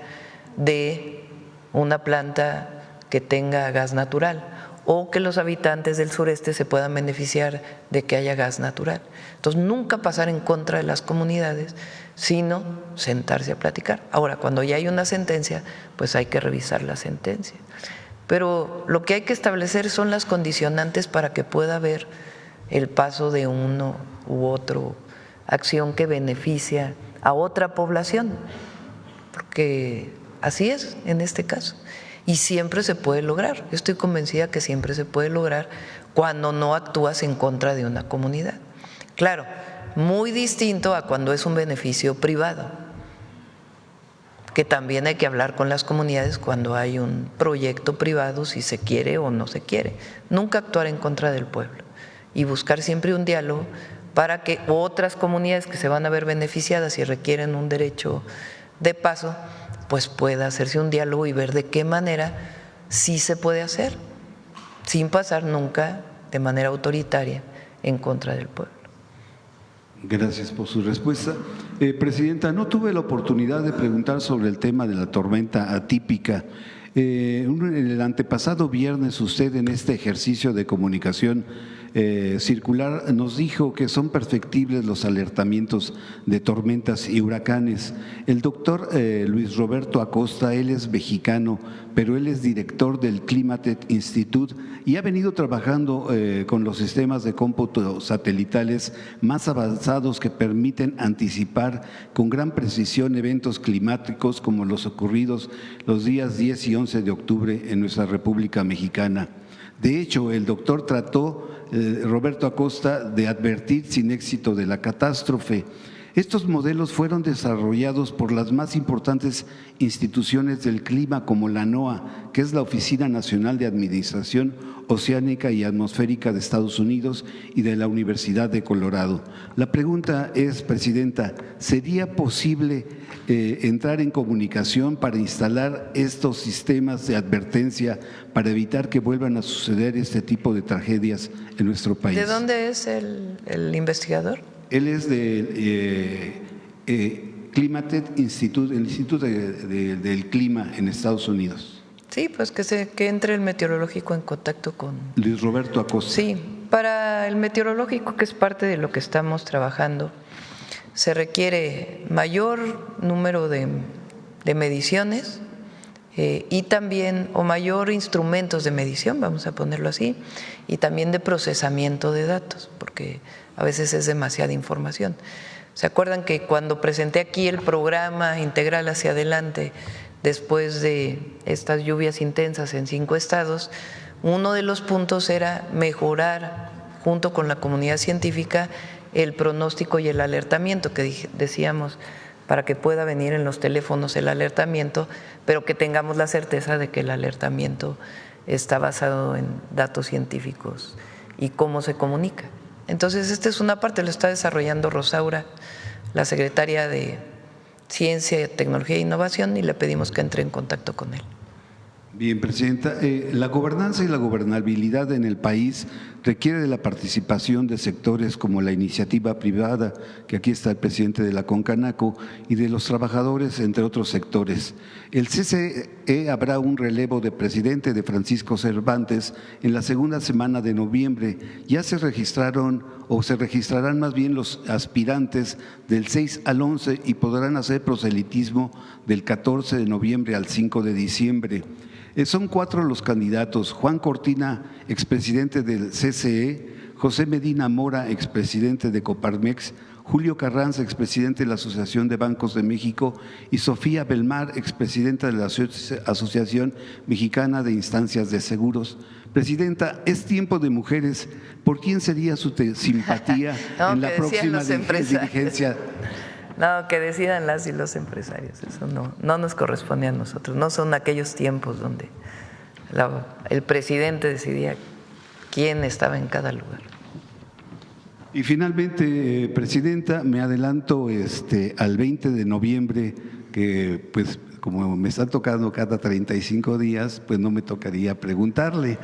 de una planta que tenga gas natural, o que los habitantes del sureste se puedan beneficiar de que haya gas natural. Entonces, nunca pasar en contra de las comunidades, sino sentarse a platicar. Ahora, cuando ya hay una sentencia, pues hay que revisar la sentencia. Pero lo que hay que establecer son las condicionantes para que pueda haber el paso de uno u otro acción que beneficia a otra población. porque así es en este caso. Y siempre se puede lograr. Yo estoy convencida que siempre se puede lograr cuando no actúas en contra de una comunidad. Claro, muy distinto a cuando es un beneficio privado, que también hay que hablar con las comunidades cuando hay un proyecto privado, si se quiere o no se quiere. Nunca actuar en contra del pueblo y buscar siempre un diálogo para que otras comunidades que se van a ver beneficiadas y requieren un derecho de paso, pues pueda hacerse un diálogo y ver de qué manera sí se puede hacer, sin pasar nunca de manera autoritaria en contra del pueblo. Gracias por su respuesta. Presidenta, no tuve la oportunidad de preguntar sobre el tema de la tormenta atípica. En el antepasado viernes usted en este ejercicio de comunicación circular nos dijo que son perfectibles los alertamientos de tormentas y huracanes. El doctor Luis Roberto Acosta, él es mexicano, pero él es director del Climate Institute y ha venido trabajando con los sistemas de cómputo satelitales más avanzados que permiten anticipar con gran precisión eventos climáticos como los ocurridos los días 10 y 11 de octubre en nuestra República Mexicana. De hecho, el doctor trató, Roberto Acosta, de advertir sin éxito de la catástrofe. Estos modelos fueron desarrollados por las más importantes instituciones del clima como la NOAA, que es la Oficina Nacional de Administración Oceánica y Atmosférica de Estados Unidos, y de la Universidad de Colorado. La pregunta es, Presidenta, ¿sería posible entrar en comunicación para instalar estos sistemas de advertencia para evitar que vuelvan a suceder este tipo de tragedias en nuestro país? ¿De dónde es el investigador? Él es del Climate Institute, el Instituto del Clima en Estados Unidos. Sí, pues que entre el meteorológico en contacto con… Luis Roberto Acosta. Sí, para el meteorológico, que es parte de lo que estamos trabajando, se requiere mayor número de mediciones y también, o mayor instrumentos de medición, vamos a ponerlo así, y también de procesamiento de datos, porque a veces es demasiada información. ¿Se acuerdan que cuando presenté aquí el programa integral hacia adelante, después de estas lluvias intensas en 5 estados, uno de los puntos era mejorar, junto con la comunidad científica, el pronóstico y el alertamiento, que decíamos, para que pueda venir en los teléfonos el alertamiento, pero que tengamos la certeza de que el alertamiento está basado en datos científicos y cómo se comunica. Entonces, esta es una parte, lo está desarrollando Rosaura, la secretaria de Ciencia, Tecnología e Innovación, y le pedimos que entre en contacto con él. Bien, Presidenta, la gobernanza y la gobernabilidad en el país requiere de la participación de sectores como la iniciativa privada, que aquí está el presidente de la Concanaco, y de los trabajadores, entre otros sectores. El CCE habrá un relevo de presidente de Francisco Cervantes en la segunda semana de noviembre. Ya se registraron, o se registrarán más bien, los aspirantes del 6 al 11 y podrán hacer proselitismo del 14 de noviembre al 5 de diciembre. Son 4 los candidatos: Juan Cortina, expresidente del CCE, José Medina Mora, expresidente de Coparmex, Julio Carranza, expresidente de la Asociación de Bancos de México, y Sofía Belmar, expresidenta de la Asociación Mexicana de Instancias de Seguros. Presidenta, es tiempo de mujeres. ¿Por quién sería su simpatía no, en la próxima dirigencia? No, que decidan las y los empresarios, eso no nos corresponde a nosotros, no son aquellos tiempos donde el presidente decidía quién estaba en cada lugar. Y finalmente, Presidenta, me adelanto al 20 de noviembre, que pues como me está tocando cada 35 días, pues no me tocaría preguntarle.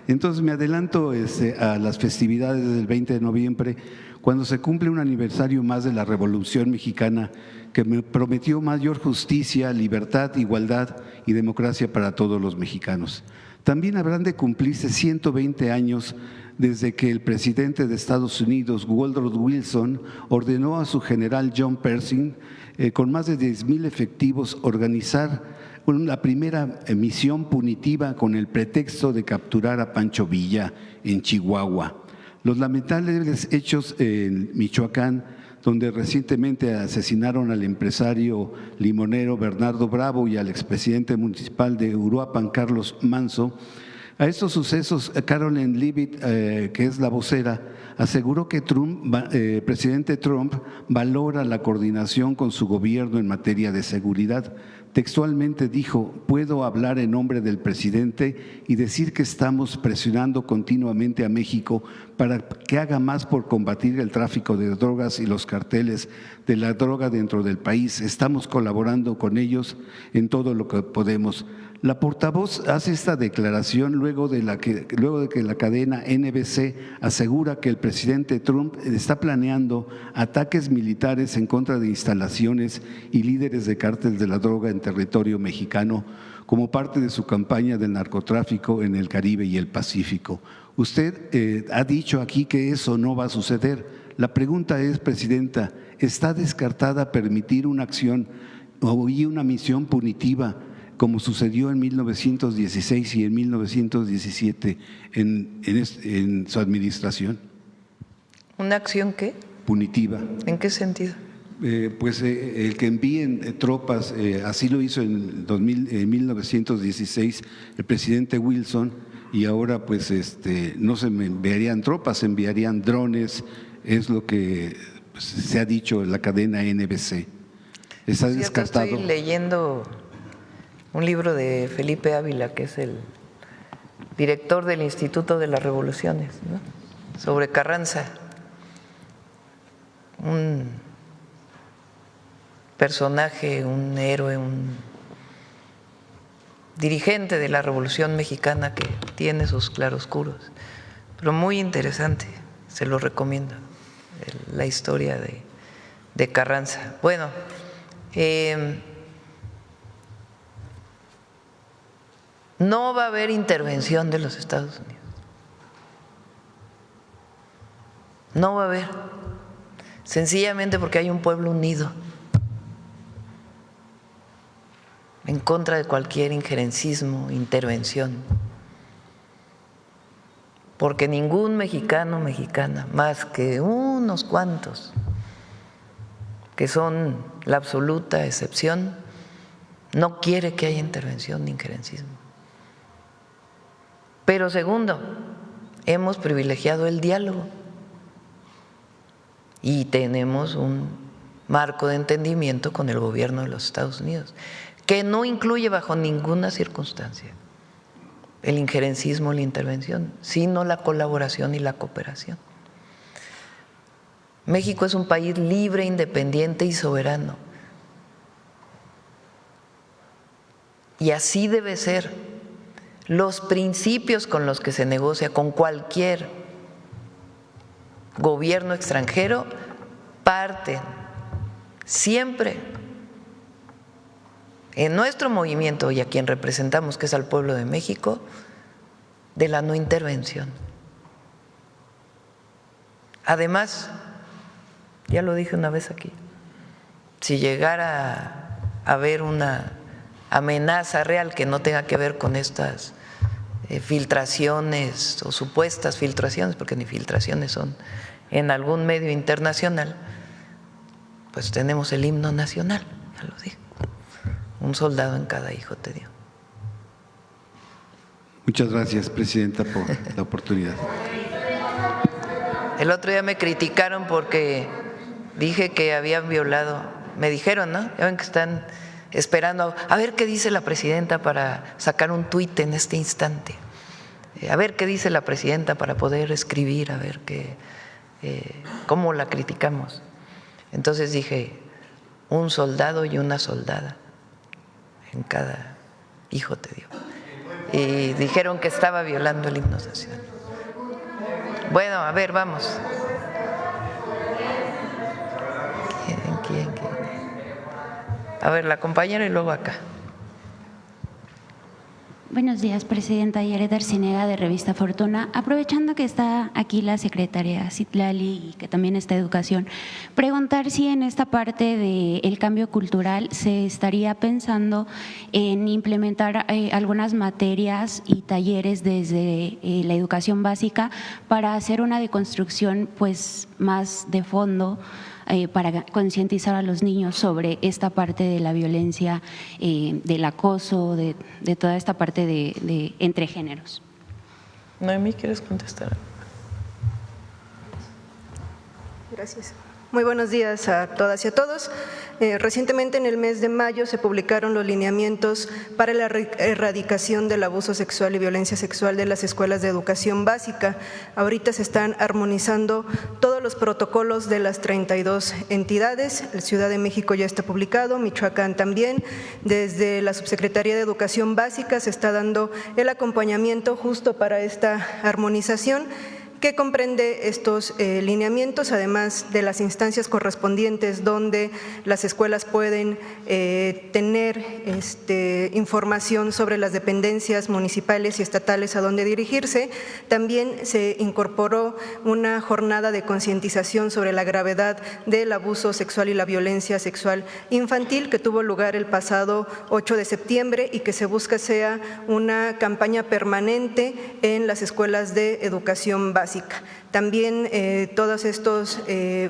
Entonces me adelanto a las festividades del 20 de noviembre, cuando se cumple un aniversario más de la Revolución Mexicana, que me prometió mayor justicia, libertad, igualdad y democracia para todos los mexicanos. También habrán de cumplirse 120 años desde que el presidente de Estados Unidos, Woodrow Wilson, ordenó a su general John Pershing, con más de 10,000 efectivos, organizar la primera misión punitiva con el pretexto de capturar a Pancho Villa en Chihuahua. Los lamentables hechos en Michoacán donde recientemente asesinaron al empresario limonero Bernardo Bravo y al expresidente municipal de Uruapan, Carlos Manso. A estos sucesos, Caroline Leavitt, que es la vocera, aseguró que presidente Trump valora la coordinación con su gobierno en materia de seguridad. Textualmente dijo: puedo hablar en nombre del presidente y decir que estamos presionando continuamente a México para que haga más por combatir el tráfico de drogas y los carteles de la droga dentro del país. Estamos colaborando con ellos en todo lo que podemos. La portavoz hace esta declaración luego de que la cadena NBC asegura que el presidente Trump está planeando ataques militares en contra de instalaciones y líderes de cárteles de la droga en territorio mexicano como parte de su campaña del narcotráfico en el Caribe y el Pacífico. Usted ha dicho aquí que eso no va a suceder. La pregunta es, Presidenta, ¿está descartada permitir una acción o una misión punitiva como sucedió en 1916 y en 1917 en su administración? ¿Una acción qué? Punitiva. ¿En qué sentido? El que envíen tropas, así lo hizo en 1916 el presidente Wilson, y ahora pues no se enviarían tropas, se enviarían drones, es lo que se ha dicho en la cadena NBC. ¿Está descartado? Estoy leyendo un libro de Felipe Ávila, que es el director del Instituto de las Revoluciones, ¿no?, sobre Carranza, un personaje, un héroe, un dirigente de la Revolución Mexicana que tiene sus claroscuros, pero muy interesante, se lo recomiendo, la historia de Carranza. Bueno, no va a haber intervención de los Estados Unidos. No va a haber. Sencillamente porque hay un pueblo unido en contra de cualquier injerencismo, intervención. Porque ningún mexicano o mexicana, más que unos cuantos, que son la absoluta excepción, no quiere que haya intervención ni injerencismo. Pero segundo, hemos privilegiado el diálogo y tenemos un marco de entendimiento con el gobierno de los Estados Unidos que no incluye bajo ninguna circunstancia el injerencismo, la intervención, sino la colaboración y la cooperación. México es un país libre, independiente y soberano. Y así debe ser. Los principios con los que se negocia con cualquier gobierno extranjero parten siempre en nuestro movimiento y a quien representamos, que es al pueblo de México, de la no intervención. Además, ya lo dije una vez aquí, si llegara a haber una amenaza real que no tenga que ver con estas filtraciones o supuestas filtraciones, porque ni filtraciones son, en algún medio internacional, pues tenemos el himno nacional, ya lo dije, un soldado en cada hijo te dio. Muchas gracias, Presidenta, por la oportunidad. El otro día me criticaron porque dije que habían violado, me dijeron, ¿no? Ya ven que están esperando a ver qué dice la presidenta para sacar un tuit en este instante, a ver qué dice la presidenta para poder escribir, a ver cómo la criticamos. Entonces dije, un soldado y una soldada en cada hijo te dio. Y dijeron que estaba violando el himno nacional. Bueno, a ver, vamos. ¿Quién? A ver, la compañera y luego acá. Buenos días, Presidenta. Yaret Arcinega, de Revista Fortuna. Aprovechando que está aquí la secretaria Citlali y que también está Educación, preguntar si en esta parte del cambio cultural se estaría pensando en implementar algunas materias y talleres desde la educación básica para hacer una deconstrucción pues más de fondo para concientizar a los niños sobre esta parte de la violencia, del acoso, de toda esta parte de entre géneros? Noemí, ¿quieres contestar? Gracias. Muy buenos días a todas y a todos. Recientemente, en el mes de mayo, se publicaron los lineamientos para la erradicación del abuso sexual y violencia sexual de las escuelas de educación básica. Ahorita se están armonizando todos los protocolos de las 32 entidades. La Ciudad de México ya está publicado, Michoacán también. Desde la Subsecretaría de Educación Básica se está dando el acompañamiento justo para esta armonización, que comprende estos lineamientos, además de las instancias correspondientes donde las escuelas pueden tener información sobre las dependencias municipales y estatales a dónde dirigirse. También se incorporó una jornada de concientización sobre la gravedad del abuso sexual y la violencia sexual infantil, que tuvo lugar el pasado 8 de septiembre y que se busca sea una campaña permanente en las escuelas de educación básica. También todos estos,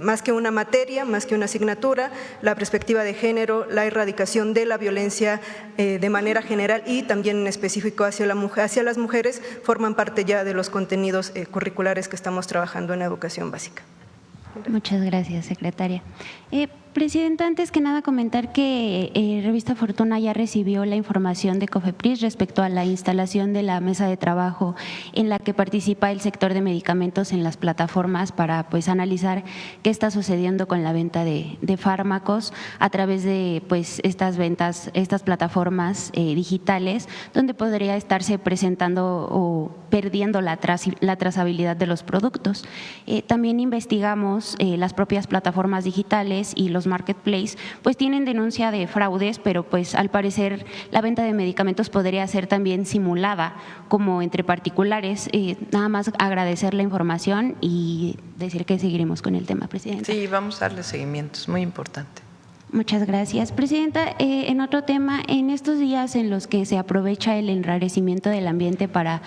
más que una materia, más que una asignatura, la perspectiva de género, la erradicación de la violencia de manera general y también en específico hacia las mujeres, forman parte ya de los contenidos curriculares que estamos trabajando en educación básica. Muchas gracias, secretaria. Presidenta, antes que nada comentar que Revista Fortuna ya recibió la información de COFEPRIS respecto a la instalación de la mesa de trabajo en la que participa el sector de medicamentos en las plataformas para analizar qué está sucediendo con la venta de fármacos a través de estas ventas, estas plataformas digitales, donde podría estarse presentando o perdiendo la trazabilidad de los productos. También investigamos las propias plataformas digitales y los marketplace tienen denuncia de fraudes, pero al parecer la venta de medicamentos podría ser también simulada como entre particulares. Nada más agradecer la información y decir que seguiremos con el tema, Presidenta. Sí, vamos a darle seguimiento, es muy importante. Muchas gracias, Presidenta. En otro tema, en estos días en los que se aprovecha el enrarecimiento del ambiente para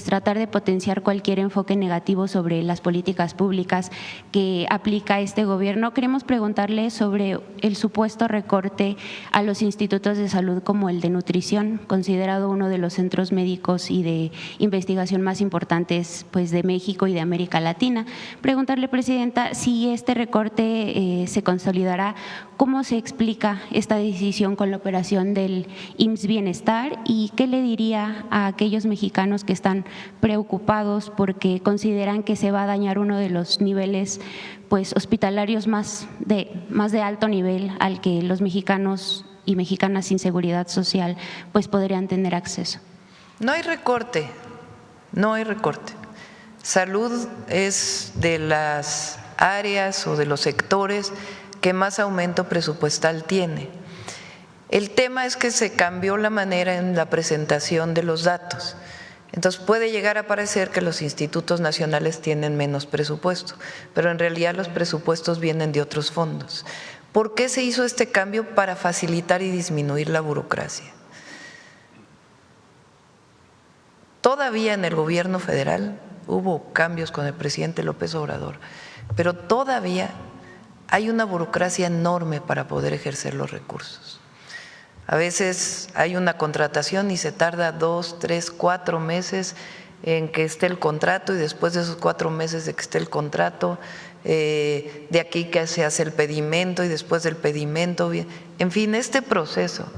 tratar de potenciar cualquier enfoque negativo sobre las políticas públicas que aplica este gobierno, queremos preguntarle sobre el supuesto recorte a los institutos de salud como el de nutrición, considerado uno de los centros médicos y de investigación más importantes de México y de América Latina. Preguntarle, Presidenta, si este recorte se consolidará, ¿cómo se explica esta decisión con la operación del IMSS Bienestar y qué le diría a aquellos mexicanos que están preocupados porque consideran que se va a dañar uno de los niveles hospitalarios más de alto nivel al que los mexicanos y mexicanas sin seguridad social podrían tener acceso? No hay recorte, no hay recorte. Salud es de las áreas o de los sectores que más aumento presupuestal tiene. El tema es que se cambió la manera en la presentación de los datos. Entonces puede llegar a parecer que los institutos nacionales tienen menos presupuesto, pero en realidad los presupuestos vienen de otros fondos. ¿Por qué se hizo este cambio? Para facilitar y disminuir la burocracia. Todavía en el gobierno federal hubo cambios con el presidente López Obrador, pero todavía hay una burocracia enorme para poder ejercer los recursos. A veces hay una contratación y se tarda 2, 3, 4 meses en que esté el contrato y después de esos 4 meses de que esté el contrato, de aquí que se hace el pedimento y después del pedimento, en fin, este proceso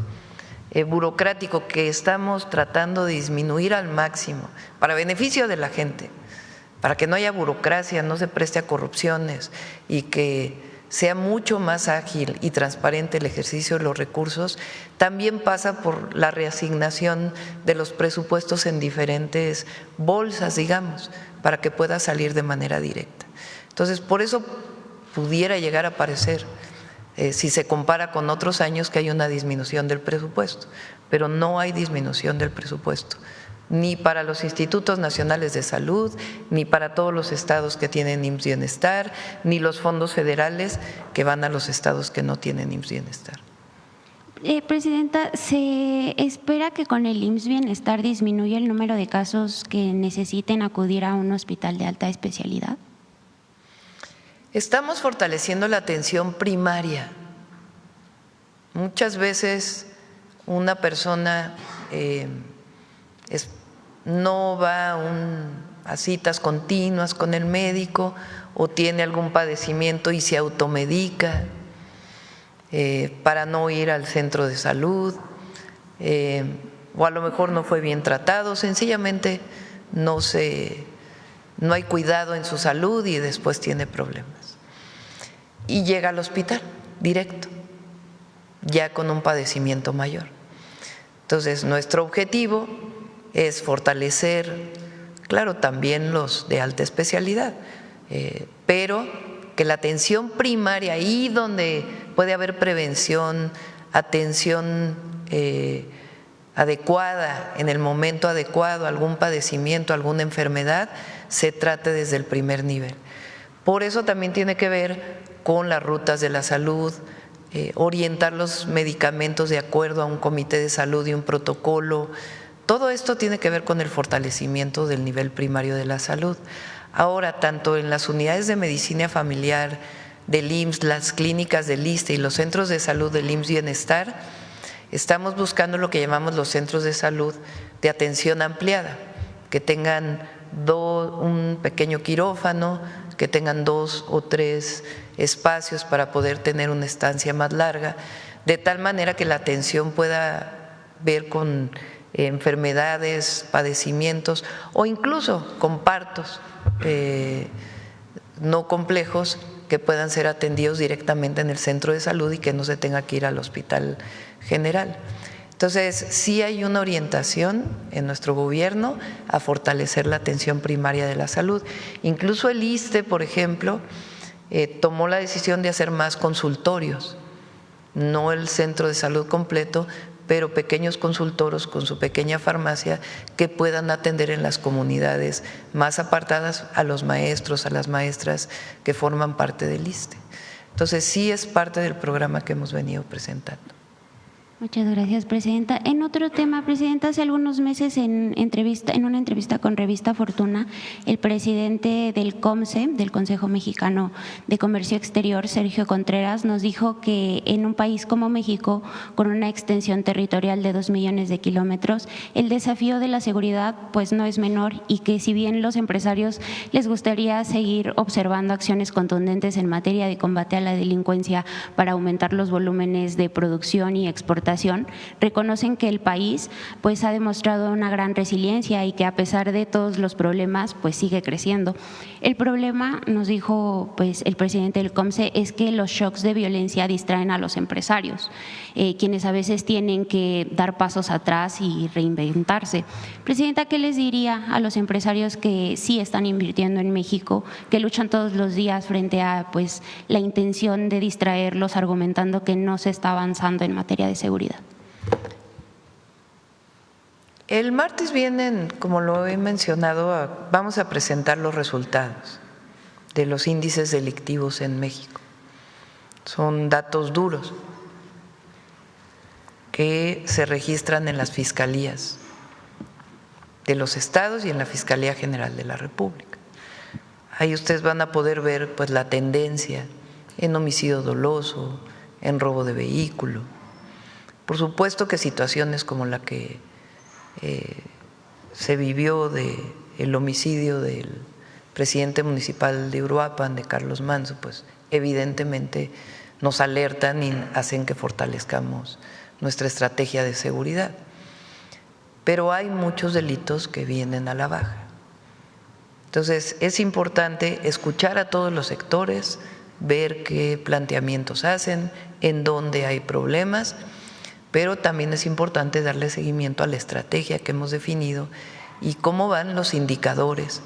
burocrático que estamos tratando de disminuir al máximo para beneficio de la gente, para que no haya burocracia, no se preste a corrupciones y que sea mucho más ágil y transparente el ejercicio de los recursos, también pasa por la reasignación de los presupuestos en diferentes bolsas, digamos, para que pueda salir de manera directa. Entonces, por eso pudiera llegar a parecer, si se compara con otros años, que hay una disminución del presupuesto, pero no hay disminución del presupuesto, ni para los institutos nacionales de salud, ni para todos los estados que tienen IMSS Bienestar, ni los fondos federales que van a los estados que no tienen IMSS Bienestar. Presidenta, ¿se espera que con el IMSS Bienestar disminuya el número de casos que necesiten acudir a un hospital de alta especialidad? Estamos fortaleciendo la atención primaria. Muchas veces una persona no va a citas continuas con el médico o tiene algún padecimiento y se automedica para no ir al centro de salud, o a lo mejor no fue bien tratado, sencillamente no hay cuidado en su salud y después tiene problemas. Y llega al hospital directo, ya con un padecimiento mayor. Entonces, nuestro objetivo es fortalecer, claro, también los de alta especialidad, pero que la atención primaria, ahí donde puede haber prevención, atención adecuada, en el momento adecuado, algún padecimiento, alguna enfermedad, se trate desde el primer nivel. Por eso también tiene que ver con las rutas de la salud, orientar los medicamentos de acuerdo a un comité de salud y un protocolo. Todo esto tiene que ver con el fortalecimiento del nivel primario de la salud. Ahora, tanto en las unidades de medicina familiar del IMSS, las clínicas del ISSSTE y los centros de salud del IMSS Bienestar, estamos buscando lo que llamamos los centros de salud de atención ampliada, que tengan un pequeño quirófano, que tengan 2 o 3 espacios para poder tener una estancia más larga, de tal manera que la atención pueda ver con enfermedades, padecimientos o incluso con partos no complejos que puedan ser atendidos directamente en el centro de salud y que no se tenga que ir al hospital general. Entonces, sí hay una orientación en nuestro gobierno a fortalecer la atención primaria de la salud. Incluso el ISSSTE, por ejemplo, tomó la decisión de hacer más consultorios, no el centro de salud completo, pero pequeños consultorios con su pequeña farmacia que puedan atender en las comunidades más apartadas a los maestros, a las maestras que forman parte del ISSSTE. Entonces, sí es parte del programa que hemos venido presentando. Muchas gracias, Presidenta. En otro tema, Presidenta, hace algunos meses en una entrevista con Revista Fortuna, el presidente del COMCE, del Consejo Mexicano de Comercio Exterior, Sergio Contreras, nos dijo que en un país como México, con una extensión territorial de 2 millones de kilómetros, el desafío de la seguridad pues no es menor y que si bien los empresarios les gustaría seguir observando acciones contundentes en materia de combate a la delincuencia para aumentar los volúmenes de producción y exportación, reconocen que el país pues ha demostrado una gran resiliencia y que a pesar de todos los problemas pues sigue creciendo. El problema, nos dijo pues el presidente del COMCE, es que los shocks de violencia distraen a los empresarios, quienes a veces tienen que dar pasos atrás y reinventarse. Presidenta, ¿qué les diría a los empresarios que sí están invirtiendo en México, que luchan todos los días frente a pues la intención de distraerlos, argumentando que no se está avanzando en materia de seguridad? El martes vienen, como lo he mencionado, vamos a presentar los resultados de los índices delictivos en México. Son datos duros que se registran en las fiscalías de los estados y en la Fiscalía General de la República. Ahí ustedes van a poder ver pues la tendencia en homicidio doloso, en robo de vehículo. Por supuesto que situaciones como la que se vivió del homicidio del presidente municipal de Uruapan, de Carlos Manzo, pues evidentemente nos alertan y hacen que fortalezcamos nuestra estrategia de seguridad. Pero hay muchos delitos que vienen a la baja. Entonces, es importante escuchar a todos los sectores, ver qué planteamientos hacen, en dónde hay problemas, pero también es importante darle seguimiento a la estrategia que hemos definido y cómo van los indicadores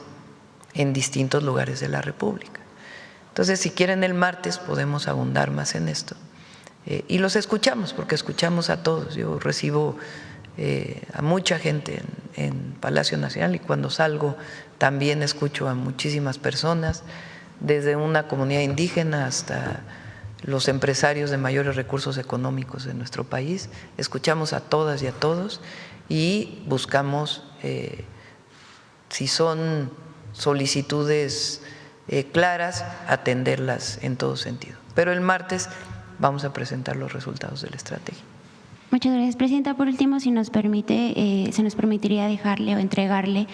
en distintos lugares de la República. Entonces, si quieren el martes podemos abundar más en esto. Y los escuchamos, porque escuchamos a todos. Yo recibo a mucha gente en Palacio Nacional y cuando salgo también escucho a muchísimas personas, desde una comunidad indígena hasta los empresarios de mayores recursos económicos de nuestro país. Escuchamos a todas y a todos y buscamos, si son solicitudes claras, atenderlas en todo sentido. Pero el martes vamos a presentar los resultados de la estrategia. Muchas gracias, Presidenta. Por último, si nos permite, se nos permitiría dejarle o entregarle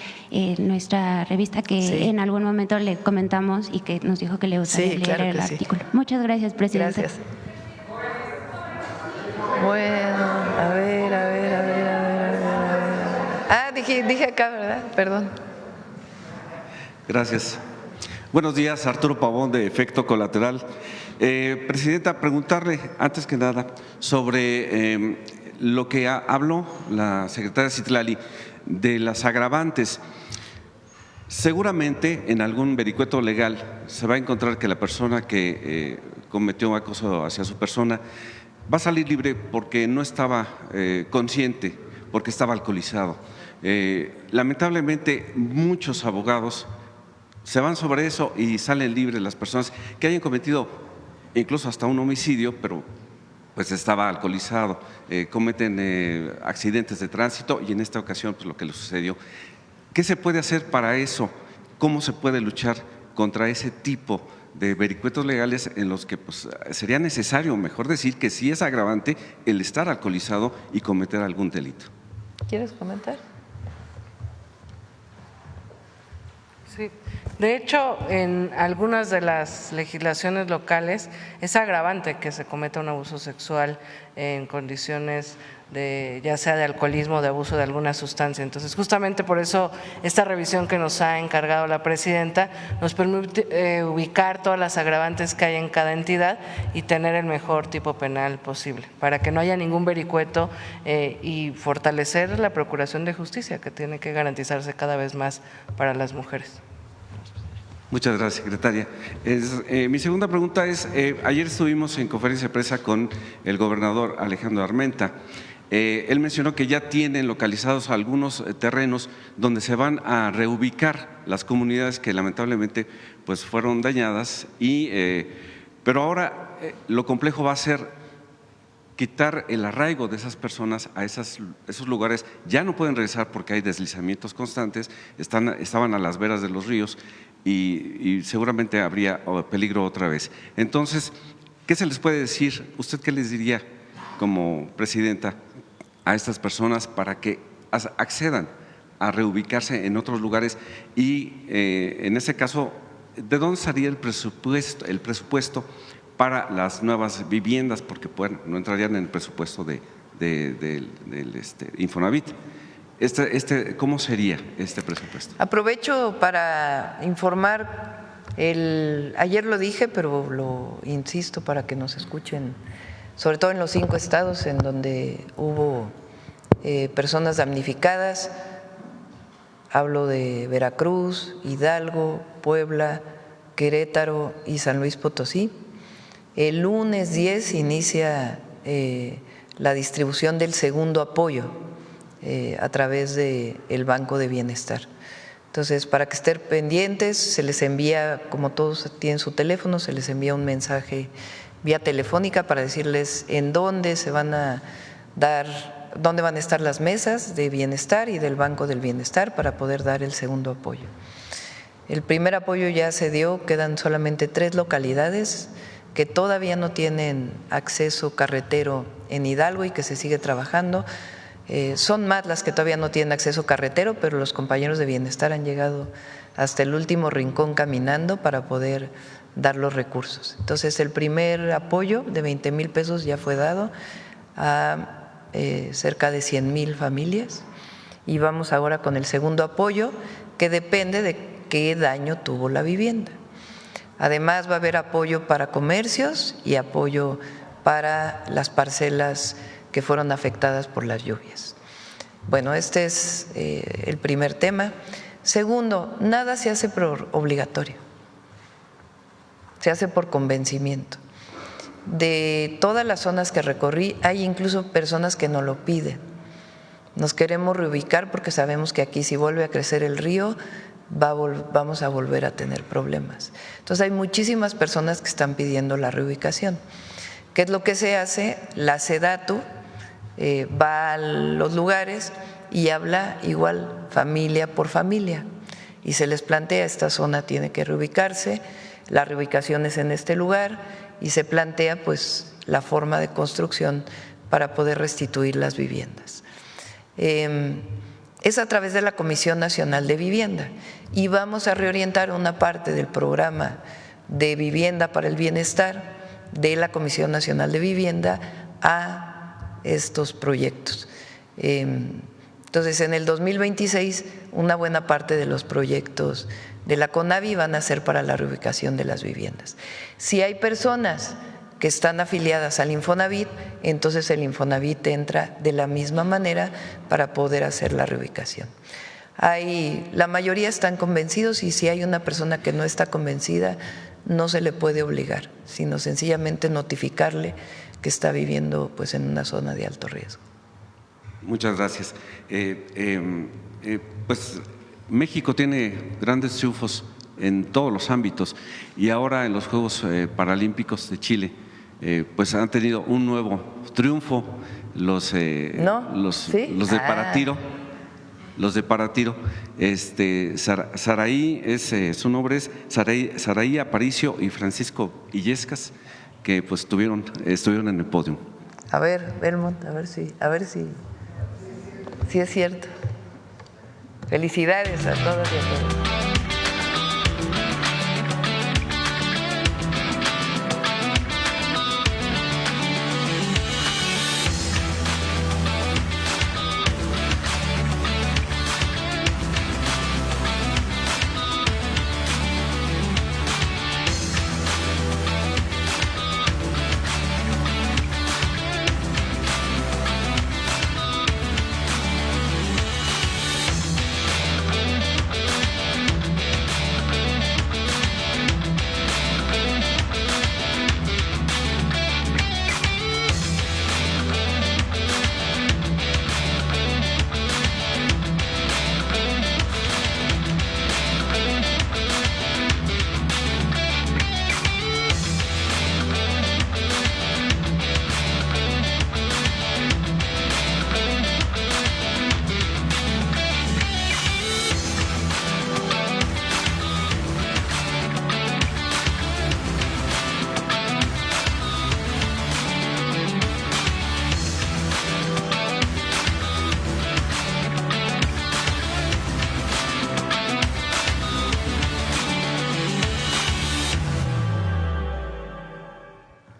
nuestra revista que sí. En algún momento le comentamos y que nos dijo que le gustaría sí, leer claro el artículo. Sí. Muchas gracias, Presidenta. Gracias. Bueno, a ver. Ah, dije acá, ¿verdad? Perdón. Gracias. Buenos días, Arturo Pavón, de Efecto Colateral. Presidenta, preguntarle antes que nada sobre lo que habló la secretaria Citlali de las agravantes. Seguramente en algún vericueto legal se va a encontrar que la persona que cometió acoso hacia su persona va a salir libre porque no estaba consciente, porque estaba alcoholizado. Lamentablemente muchos abogados se van sobre eso y salen libres las personas que hayan cometido incluso hasta un homicidio, pero pues estaba alcoholizado, cometen accidentes de tránsito y en esta ocasión pues lo que le sucedió. ¿Qué se puede hacer para eso? ¿Cómo se puede luchar contra ese tipo de vericuetos legales en los que pues, sería necesario, mejor decir, que sí es agravante el estar alcoholizado y cometer algún delito? ¿Quieres comentar? Sí. De hecho, en algunas de las legislaciones locales es agravante que se cometa un abuso sexual en condiciones de, ya sea de alcoholismo o de abuso de alguna sustancia. Entonces, justamente por eso esta revisión que nos ha encargado la presidenta nos permite ubicar todas las agravantes que hay en cada entidad y tener el mejor tipo penal posible, para que no haya ningún vericueto y fortalecer la procuración de justicia, que tiene que garantizarse cada vez más para las mujeres. Muchas gracias, secretaria. Mi segunda pregunta es, ayer estuvimos en conferencia de prensa con el gobernador Alejandro Armenta. Él mencionó que ya tienen localizados algunos terrenos donde se van a reubicar las comunidades que lamentablemente pues, fueron dañadas, pero ahora lo complejo va a ser quitar el arraigo de esas personas a esos lugares. Ya no pueden regresar porque hay deslizamientos constantes, estaban a las veras de los ríos y seguramente habría peligro otra vez. Entonces, ¿qué se les puede decir? ¿Usted qué les diría como presidenta a estas personas para que accedan a reubicarse en otros lugares? Y en este caso, ¿de dónde salía el presupuesto para las nuevas viviendas? Porque bueno, no entrarían en el presupuesto del Infonavit. ¿Cómo sería este presupuesto? Aprovecho para informar, ayer lo dije, pero lo insisto para que nos escuchen, sobre todo en los 5 estados en donde hubo personas damnificadas. Hablo de Veracruz, Hidalgo, Puebla, Querétaro y San Luis Potosí. El lunes 10 inicia la distribución del segundo apoyo a través del Banco de Bienestar. Entonces, para que estén pendientes, se les envía, como todos tienen su teléfono, se les envía un mensaje vía telefónica para decirles en dónde se van a dar, dónde van a estar las mesas de bienestar y del Banco del Bienestar para poder dar el segundo apoyo. El primer apoyo ya se dio, quedan solamente 3 localidades que todavía no tienen acceso carretero en Hidalgo y que se sigue trabajando. Son más las que todavía no tienen acceso carretero, pero los compañeros de bienestar han llegado hasta el último rincón caminando para poder dar los recursos. Entonces, el primer apoyo de 20,000 pesos ya fue dado a cerca de 100,000 familias y vamos ahora con el segundo apoyo, que depende de qué daño tuvo la vivienda. Además, va a haber apoyo para comercios y apoyo para las parcelas que fueron afectadas por las lluvias. Bueno, este es el primer tema. Segundo, nada se hace por obligatorio, se hace por convencimiento. De todas las zonas que recorrí, hay incluso personas que nos lo piden. Nos queremos reubicar porque sabemos que aquí, si vuelve a crecer el río, vamos a volver a tener problemas. Entonces, hay muchísimas personas que están pidiendo la reubicación. ¿Qué es lo que se hace? La SEDATU va a los lugares y habla igual familia por familia y se les plantea esta zona tiene que reubicarse, la reubicación es en este lugar y se plantea pues la forma de construcción para poder restituir las viviendas. Es a través de la Comisión Nacional de Vivienda y vamos a reorientar una parte del programa de vivienda para el bienestar de la Comisión Nacional de Vivienda a estos proyectos. Entonces, en el 2026, una buena parte de los proyectos de la CONAVI van a ser para la reubicación de las viviendas. Si hay personas que están afiliadas al Infonavit, entonces el Infonavit entra de la misma manera para poder hacer la reubicación. La mayoría están convencidos y si hay una persona que no está convencida, no se le puede obligar, sino sencillamente notificarle que está viviendo pues, en una zona de alto riesgo. Muchas gracias. Pues México tiene grandes triunfos en todos los ámbitos y ahora en los Juegos Paralímpicos de Chile pues han tenido un nuevo triunfo los de paratiro. Los de paratiro, Saraí su nombre es Saraí Aparicio y Francisco Illescas, que pues estuvieron en el podio. A ver, Belmont, a ver si es cierto. Felicidades a todos y a todos.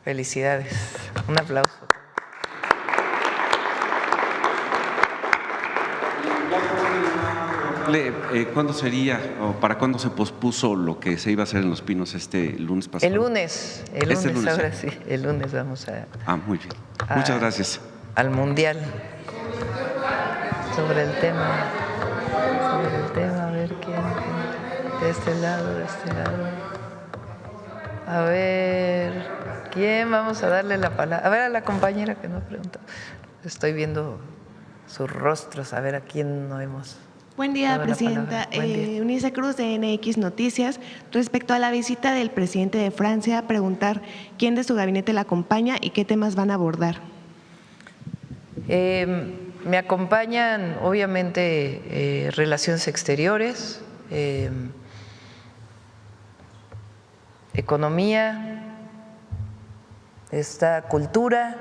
Felicidades. Un aplauso. ¿Cuándo sería o para cuándo se pospuso lo que se iba a hacer en Los Pinos este lunes pasado? El lunes, ahora sí, el lunes vamos a… muy bien. Muchas gracias. Al Mundial. Sobre el tema, a ver quién, de este lado. A ver, ¿quién vamos a darle la palabra? A ver, a la compañera que nos preguntó. Estoy viendo sus rostros, a ver a quién no hemos… Buen día, presidenta. Eunice Cruz, de NX Noticias. Respecto a la visita del presidente de Francia, preguntar quién de su gabinete la acompaña y qué temas van a abordar. Me acompañan, obviamente, Relaciones Exteriores, Economía, está Cultura,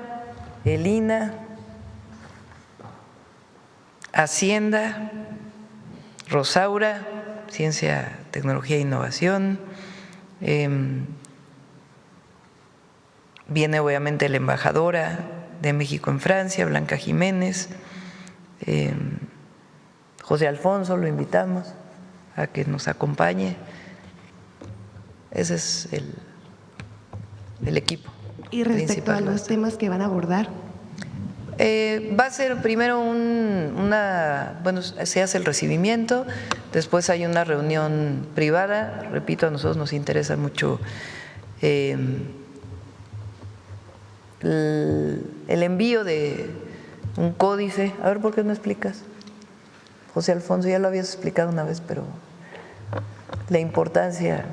el INA, Hacienda, Rosaura, Ciencia, Tecnología e Innovación, viene obviamente la embajadora de México en Francia, Blanca Jiménez, José Alfonso, lo invitamos a que nos acompañe. Ese es el equipo. Y respecto a los temas que van a abordar. Va a ser primero se hace el recibimiento, después hay una reunión privada. Repito, a nosotros nos interesa mucho el envío de un códice. A ver, ¿por qué no explicas? José Alfonso, ya lo habías explicado una vez, pero la importancia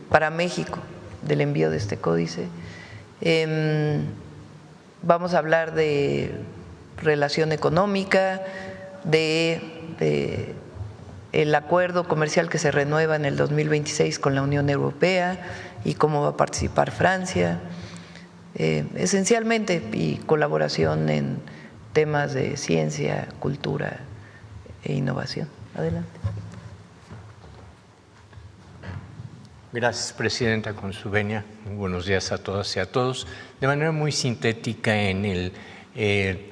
para México del envío de este códice. Vamos a hablar de relación económica, de el acuerdo comercial que se renueva en el 2026 con la Unión Europea y cómo va a participar Francia, esencialmente, y colaboración en temas de ciencia, cultura e innovación. Adelante. Gracias, Presidenta, con su venia. Muy buenos días a todas y a todos. De manera muy sintética, en el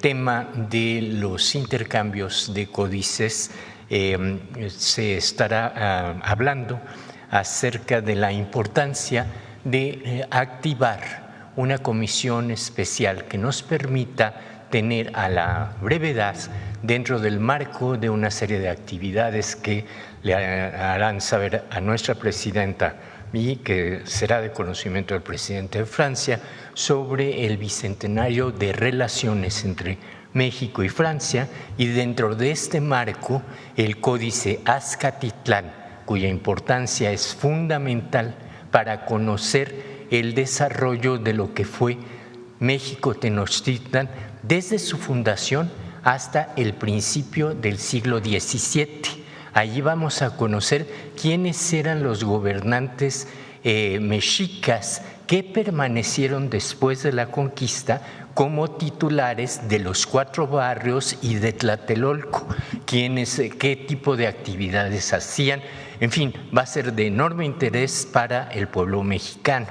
tema de los intercambios de códices, se estará hablando acerca de la importancia de activar una comisión especial que nos permita tener a la brevedad, dentro del marco de una serie de actividades que le harán saber a nuestra presidenta y que será de conocimiento del presidente de Francia, sobre el bicentenario de relaciones entre México y Francia, y dentro de este marco el Códice Azcatitlán, cuya importancia es fundamental para conocer el desarrollo de lo que fue México Tenochtitlan desde su fundación hasta el principio del siglo XVII. Allí vamos a conocer quiénes eran los gobernantes mexicas que permanecieron después de la conquista como titulares de los 4 barrios y de Tlatelolco, qué tipo de actividades hacían. En fin, va a ser de enorme interés para el pueblo mexicano.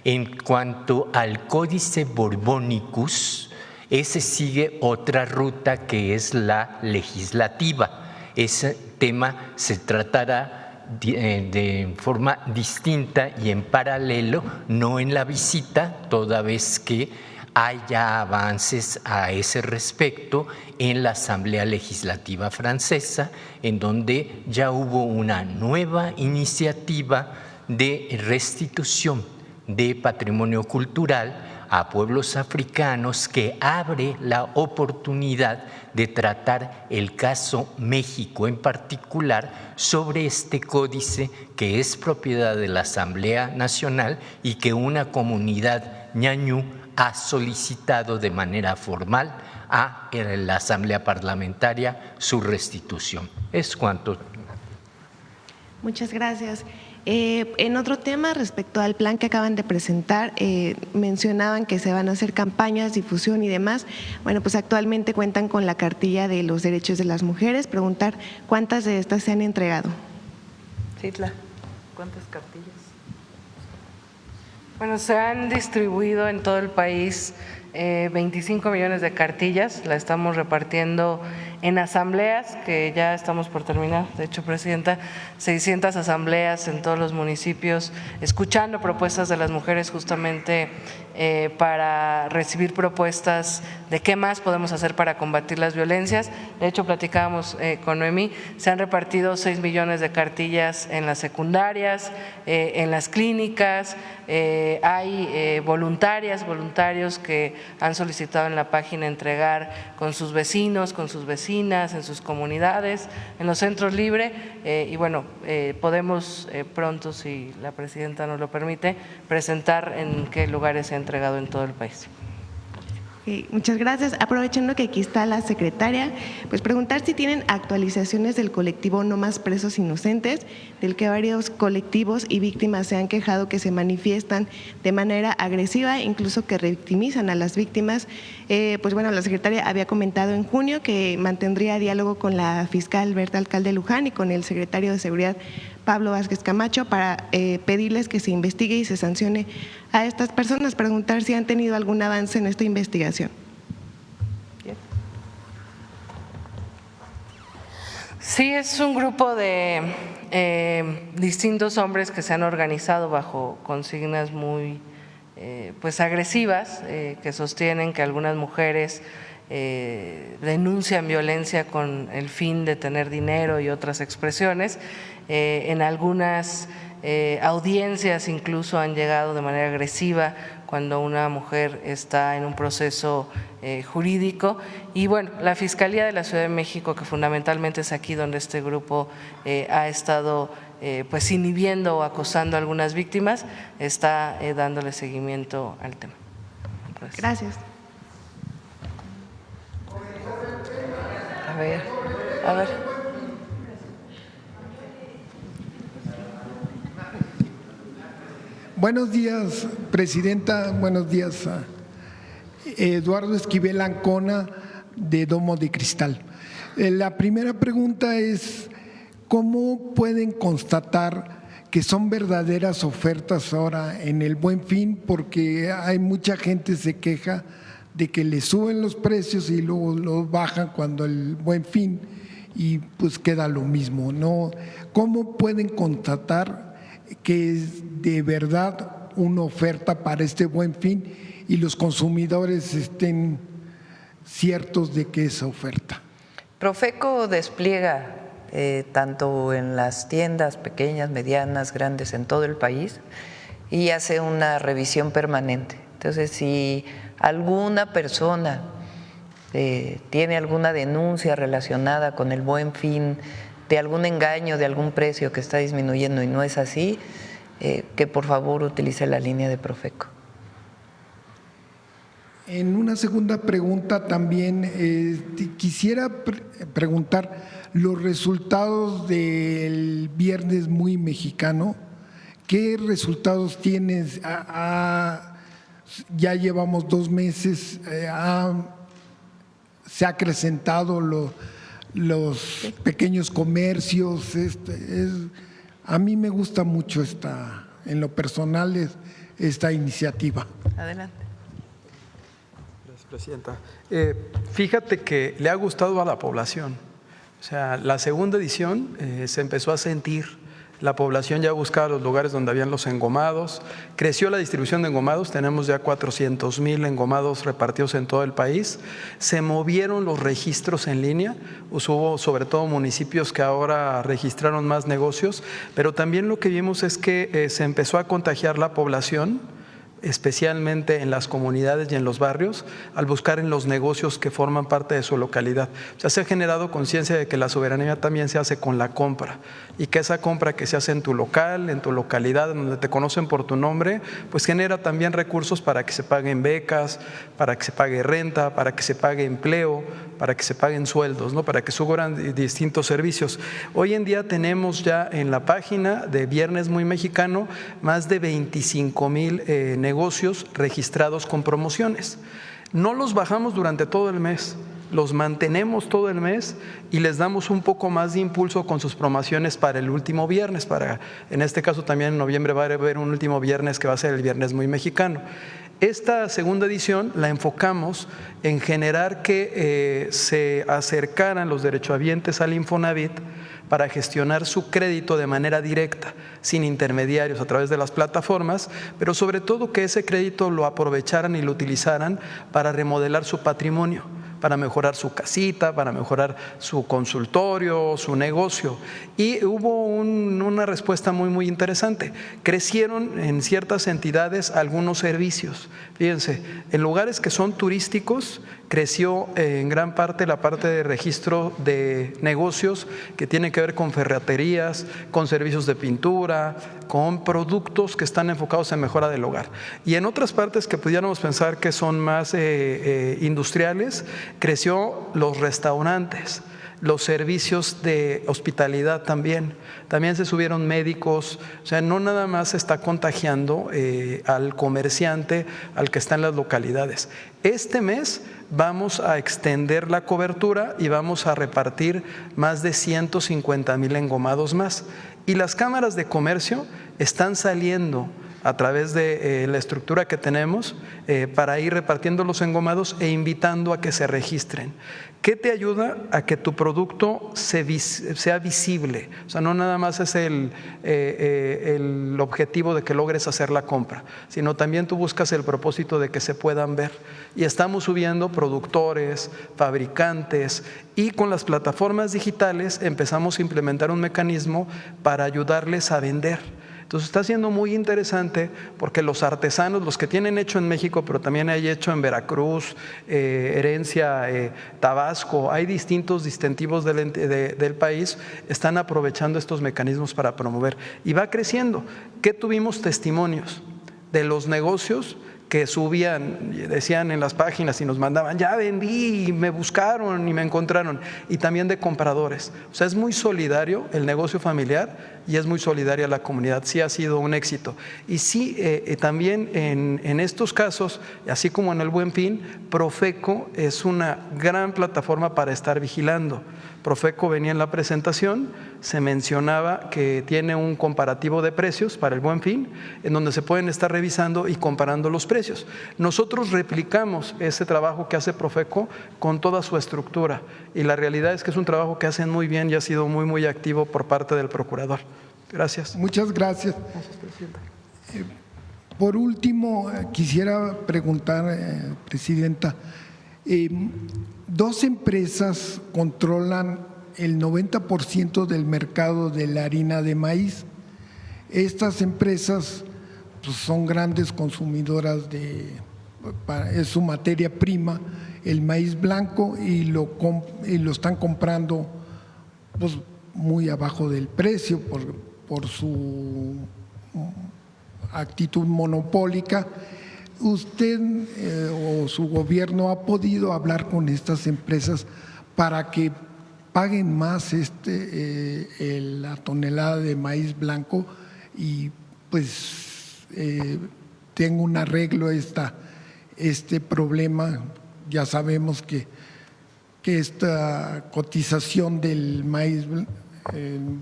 En cuanto al Códice Borbónicus, ese sigue otra ruta que es la legislativa. Ese tema se tratará de forma distinta y en paralelo, no en la visita, toda vez que haya avances a ese respecto en la Asamblea Legislativa Francesa, en donde ya hubo una nueva iniciativa de restitución de patrimonio cultural a pueblos africanos, que abre la oportunidad de tratar el caso México en particular sobre este códice que es propiedad de la Asamblea Nacional y que una comunidad ñañú ha solicitado de manera formal a la Asamblea Parlamentaria su restitución. Es cuanto. Muchas gracias. En otro tema, respecto al plan que acaban de presentar, mencionaban que se van a hacer campañas, difusión y demás. Bueno, pues actualmente cuentan con la cartilla de los derechos de las mujeres. Preguntar cuántas de estas se han entregado. Citla, ¿cuántas cartillas? Bueno, se han distribuido en todo el país 25 millones de cartillas. La estamos repartiendo en asambleas, que ya estamos por terminar, de hecho, Presidenta, 600 asambleas en todos los municipios, escuchando propuestas de las mujeres justamente para recibir propuestas de qué más podemos hacer para combatir las violencias. De hecho, platicábamos con Noemí, se han repartido 6 millones de cartillas en las secundarias, en las clínicas, hay voluntarios que han solicitado en la página entregar con sus vecinos, con sus vecinas, en sus comunidades, en los centros libres, y bueno, podemos pronto, si la Presidenta nos lo permite, presentar en qué lugares se ha entregado en todo el país. Muchas gracias. Aprovechando que aquí está la secretaria, pues preguntar si tienen actualizaciones del colectivo No Más Presos Inocentes, del que varios colectivos y víctimas se han quejado que se manifiestan de manera agresiva, incluso que revictimizan a las víctimas. Pues bueno, la secretaria había comentado en junio que mantendría diálogo con la fiscal Berta Alcalde Luján y con el secretario de Seguridad Pablo Vázquez Camacho para pedirles que se investigue y se sancione a estas personas. Preguntar si han tenido algún avance en esta investigación. Sí, es un grupo de distintos hombres que se han organizado bajo consignas muy pues agresivas, que sostienen que algunas mujeres denuncian violencia con el fin de tener dinero y otras expresiones. En algunas audiencias incluso han llegado de manera agresiva cuando una mujer está en un proceso jurídico. Y bueno, la Fiscalía de la Ciudad de México, que fundamentalmente es aquí donde este grupo ha estado pues inhibiendo o acosando a algunas víctimas, está dándole seguimiento al tema. Gracias. A ver. Buenos días, Presidenta. Buenos días, Eduardo Esquivel Ancona, de Domo de Cristal. La primera pregunta es, ¿cómo pueden constatar que son verdaderas ofertas ahora en el Buen Fin? Porque hay mucha gente que se queja de que le suben los precios y luego los bajan cuando el Buen Fin y pues queda lo mismo, ¿no? ¿Cómo pueden constatar que es de verdad una oferta para este Buen Fin y los consumidores estén ciertos de que es oferta? Profeco despliega tanto en las tiendas pequeñas, medianas, grandes, en todo el país, y hace una revisión permanente. Entonces, si alguna persona tiene alguna denuncia relacionada con el Buen Fin, de algún engaño, de algún precio que está disminuyendo y no es así, que por favor utilice la línea de Profeco. En una segunda pregunta también quisiera preguntar los resultados del Viernes Muy Mexicano. ¿Qué resultados tienes? Ya llevamos 2 meses, se ha acrecentado los pequeños comercios. A mí me gusta mucho en lo personal esta iniciativa. Adelante. Presidenta, fíjate que le ha gustado a la población. O sea, la segunda edición se empezó a sentir, la población ya buscaba los lugares donde habían los engomados, creció la distribución de engomados, tenemos ya 400,000 engomados repartidos en todo el país, se movieron los registros en línea, hubo sobre todo municipios que ahora registraron más negocios, pero también lo que vimos es que se empezó a contagiar la población, especialmente en las comunidades y en los barrios, al buscar en los negocios que forman parte de su localidad. O sea, se ha generado conciencia de que la soberanía también se hace con la compra y que esa compra que se hace en tu local, en tu localidad, donde te conocen por tu nombre, pues genera también recursos para que se paguen becas, para que se pague renta, para que se pague empleo, para que se paguen sueldos, ¿no? Para que suban distintos servicios. Hoy en día tenemos ya en la página de Viernes Muy Mexicano más de 25,000 negocios registrados con promociones. No los bajamos durante todo el mes, los mantenemos todo el mes y les damos un poco más de impulso con sus promociones para el último viernes. En este caso también en noviembre va a haber un último viernes que va a ser el Viernes Muy Mexicano. Esta segunda edición la enfocamos en generar que se acercaran los derechohabientes al Infonavit para gestionar su crédito de manera directa, sin intermediarios, a través de las plataformas, pero sobre todo que ese crédito lo aprovecharan y lo utilizaran para remodelar su patrimonio, para mejorar su casita, para mejorar su consultorio, su negocio. Y hubo una respuesta muy interesante. Crecieron en ciertas entidades algunos servicios. Fíjense, en lugares que son turísticos, creció en gran parte la parte de registro de negocios que tiene que ver con ferreterías, con servicios de pintura, con productos que están enfocados en mejora del hogar. Y en otras partes que pudiéramos pensar que son más industriales, creció los restaurantes, los servicios de hospitalidad también se subieron médicos. O sea, no nada más se está contagiando al comerciante, al que está en las localidades. Este mes vamos a extender la cobertura y vamos a repartir más de 150,000 engomados más. Y las cámaras de comercio están saliendo a través de la estructura que tenemos para ir repartiendo los engomados e invitando a que se registren. ¿Qué te ayuda a que tu producto sea visible? O sea, no nada más es el objetivo de que logres hacer la compra, sino también tú buscas el propósito de que se puedan ver. Y estamos subiendo productores, fabricantes, y con las plataformas digitales empezamos a implementar un mecanismo para ayudarles a vender. Entonces está siendo muy interesante porque los artesanos, los que tienen hecho en México, pero también hay hecho en Veracruz, Herencia, Tabasco, hay distintos distintivos del país, están aprovechando estos mecanismos para promover. Y va creciendo. ¿Qué tuvimos testimonios? De los negocios que subían, decían en las páginas y nos mandaban, ya vendí, y me buscaron y me encontraron, y también de compradores. O sea, es muy solidario el negocio familiar y es muy solidaria la comunidad. Sí ha sido un éxito. Y sí, también en estos casos, así como en el Buen Fin, Profeco es una gran plataforma para estar vigilando. Profeco venía en la presentación, se mencionaba que tiene un comparativo de precios para el Buen Fin, en donde se pueden estar revisando y comparando los precios. Nosotros replicamos ese trabajo que hace Profeco con toda su estructura, y la realidad es que es un trabajo que hacen muy bien y ha sido muy, muy activo por parte del procurador. Gracias. Muchas gracias. Gracias, presidenta. Por último, quisiera preguntar, presidenta, dos empresas controlan el 90% del mercado de la harina de maíz. Estas empresas pues, son grandes consumidoras es su materia prima, el maíz blanco, y lo están comprando pues, muy abajo del precio por su actitud monopólica. ¿Usted o su gobierno ha podido hablar con estas empresas para que paguen más la tonelada de maíz blanco y pues tenga un arreglo este problema? Ya sabemos que esta cotización del maíz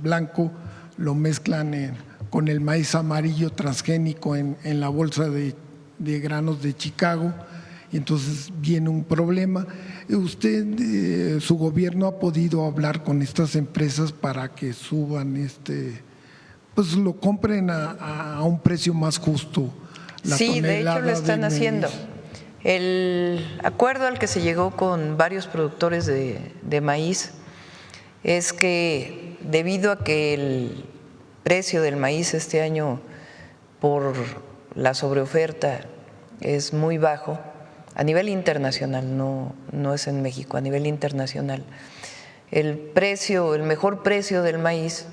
blanco lo mezclan con el maíz amarillo transgénico en la bolsa de granos de Chicago, y entonces viene un problema. ¿Usted, su gobierno, ha podido hablar con estas empresas para que suban pues lo compren a un precio más justo? Sí, de hecho lo están haciendo. El acuerdo al que se llegó con varios productores de maíz es que debido a que el precio del maíz este año por la sobreoferta es muy bajo a nivel internacional, no es en México, a nivel internacional. El mejor precio del maíz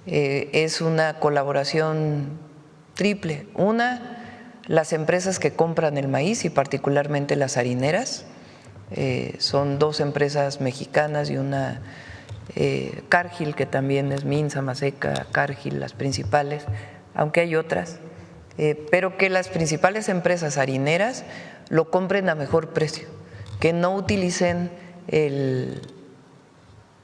es una colaboración triple. Una, las empresas que compran el maíz y particularmente las harineras, son dos empresas mexicanas y una Cargill, que también es Minsa, Maseca, Cargill, las principales, aunque hay otras. Pero que las principales empresas harineras lo compren a mejor precio, que no utilicen el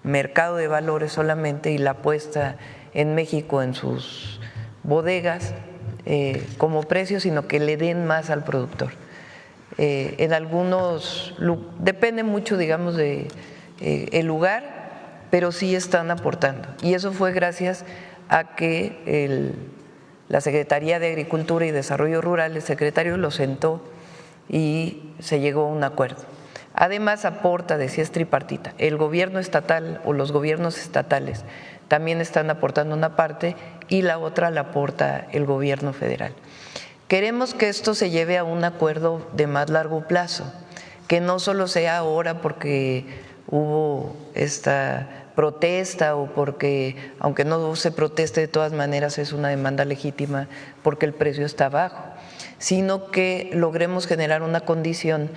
mercado de valores solamente y la puesta en México en sus bodegas como precio, sino que le den más al productor. En algunos, depende mucho, digamos, de el lugar, pero sí están aportando. Y eso fue gracias a que la Secretaría de Agricultura y Desarrollo Rural, el secretario lo sentó y se llegó a un acuerdo. Además aporta, decía, es tripartita, el gobierno estatal o los gobiernos estatales también están aportando una parte y la otra la aporta el gobierno federal. Queremos que esto se lleve a un acuerdo de más largo plazo, que no solo sea ahora porque hubo esta protesta o porque, aunque no se proteste, de todas maneras es una demanda legítima porque el precio está bajo, sino que logremos generar una condición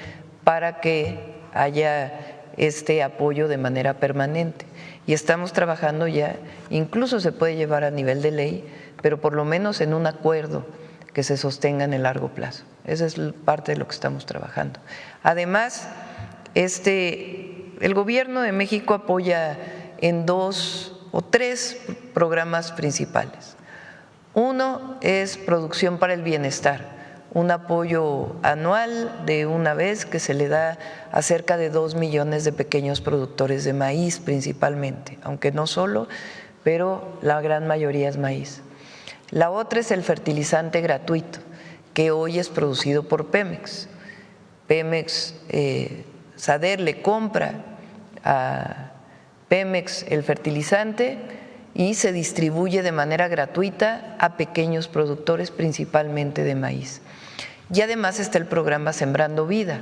para que haya este apoyo de manera permanente. Y estamos trabajando ya, incluso se puede llevar a nivel de ley, pero por lo menos en un acuerdo que se sostenga en el largo plazo. Esa es parte de lo que estamos trabajando. Además, el gobierno de México apoya en 2 o 3 programas principales. Uno es Producción para el Bienestar, un apoyo anual de una vez que se le da a cerca de 2 millones de pequeños productores de maíz principalmente, aunque no solo, pero la gran mayoría es maíz. La otra es el fertilizante gratuito, que hoy es producido por Pemex. Pemex, SADER le compra a Pemex el fertilizante y se distribuye de manera gratuita a pequeños productores, principalmente de maíz. Y además está el programa Sembrando Vida.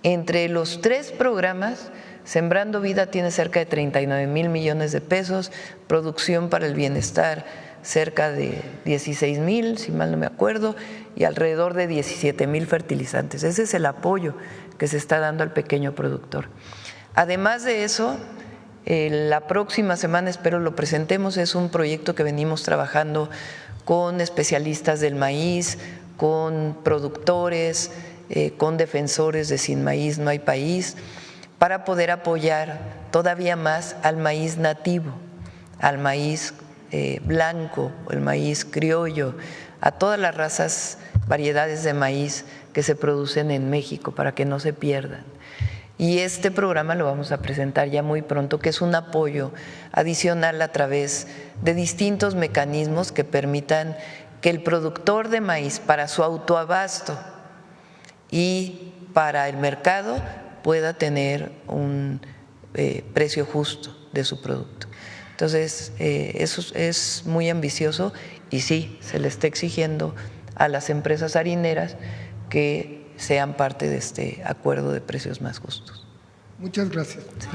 Entre los 3 programas, Sembrando Vida tiene cerca de 39,000 millones de pesos, Producción para el Bienestar cerca de 16,000, si mal no me acuerdo, y alrededor de 17,000 fertilizantes. Ese es el apoyo que se está dando al pequeño productor. Además de eso, la próxima semana espero lo presentemos, es un proyecto que venimos trabajando con especialistas del maíz, con productores, con defensores de Sin Maíz No Hay País, para poder apoyar todavía más al maíz nativo, al maíz blanco, el maíz criollo, a todas las razas, variedades de maíz que se producen en México para que no se pierdan. Y este programa lo vamos a presentar ya muy pronto, que es un apoyo adicional a través de distintos mecanismos que permitan que el productor de maíz, para su autoabasto y para el mercado, pueda tener un precio justo de su producto. Entonces, eso es muy ambicioso y sí, se le está exigiendo a las empresas harineras que sean parte de este acuerdo de precios más justos. Muchas gracias. Sí.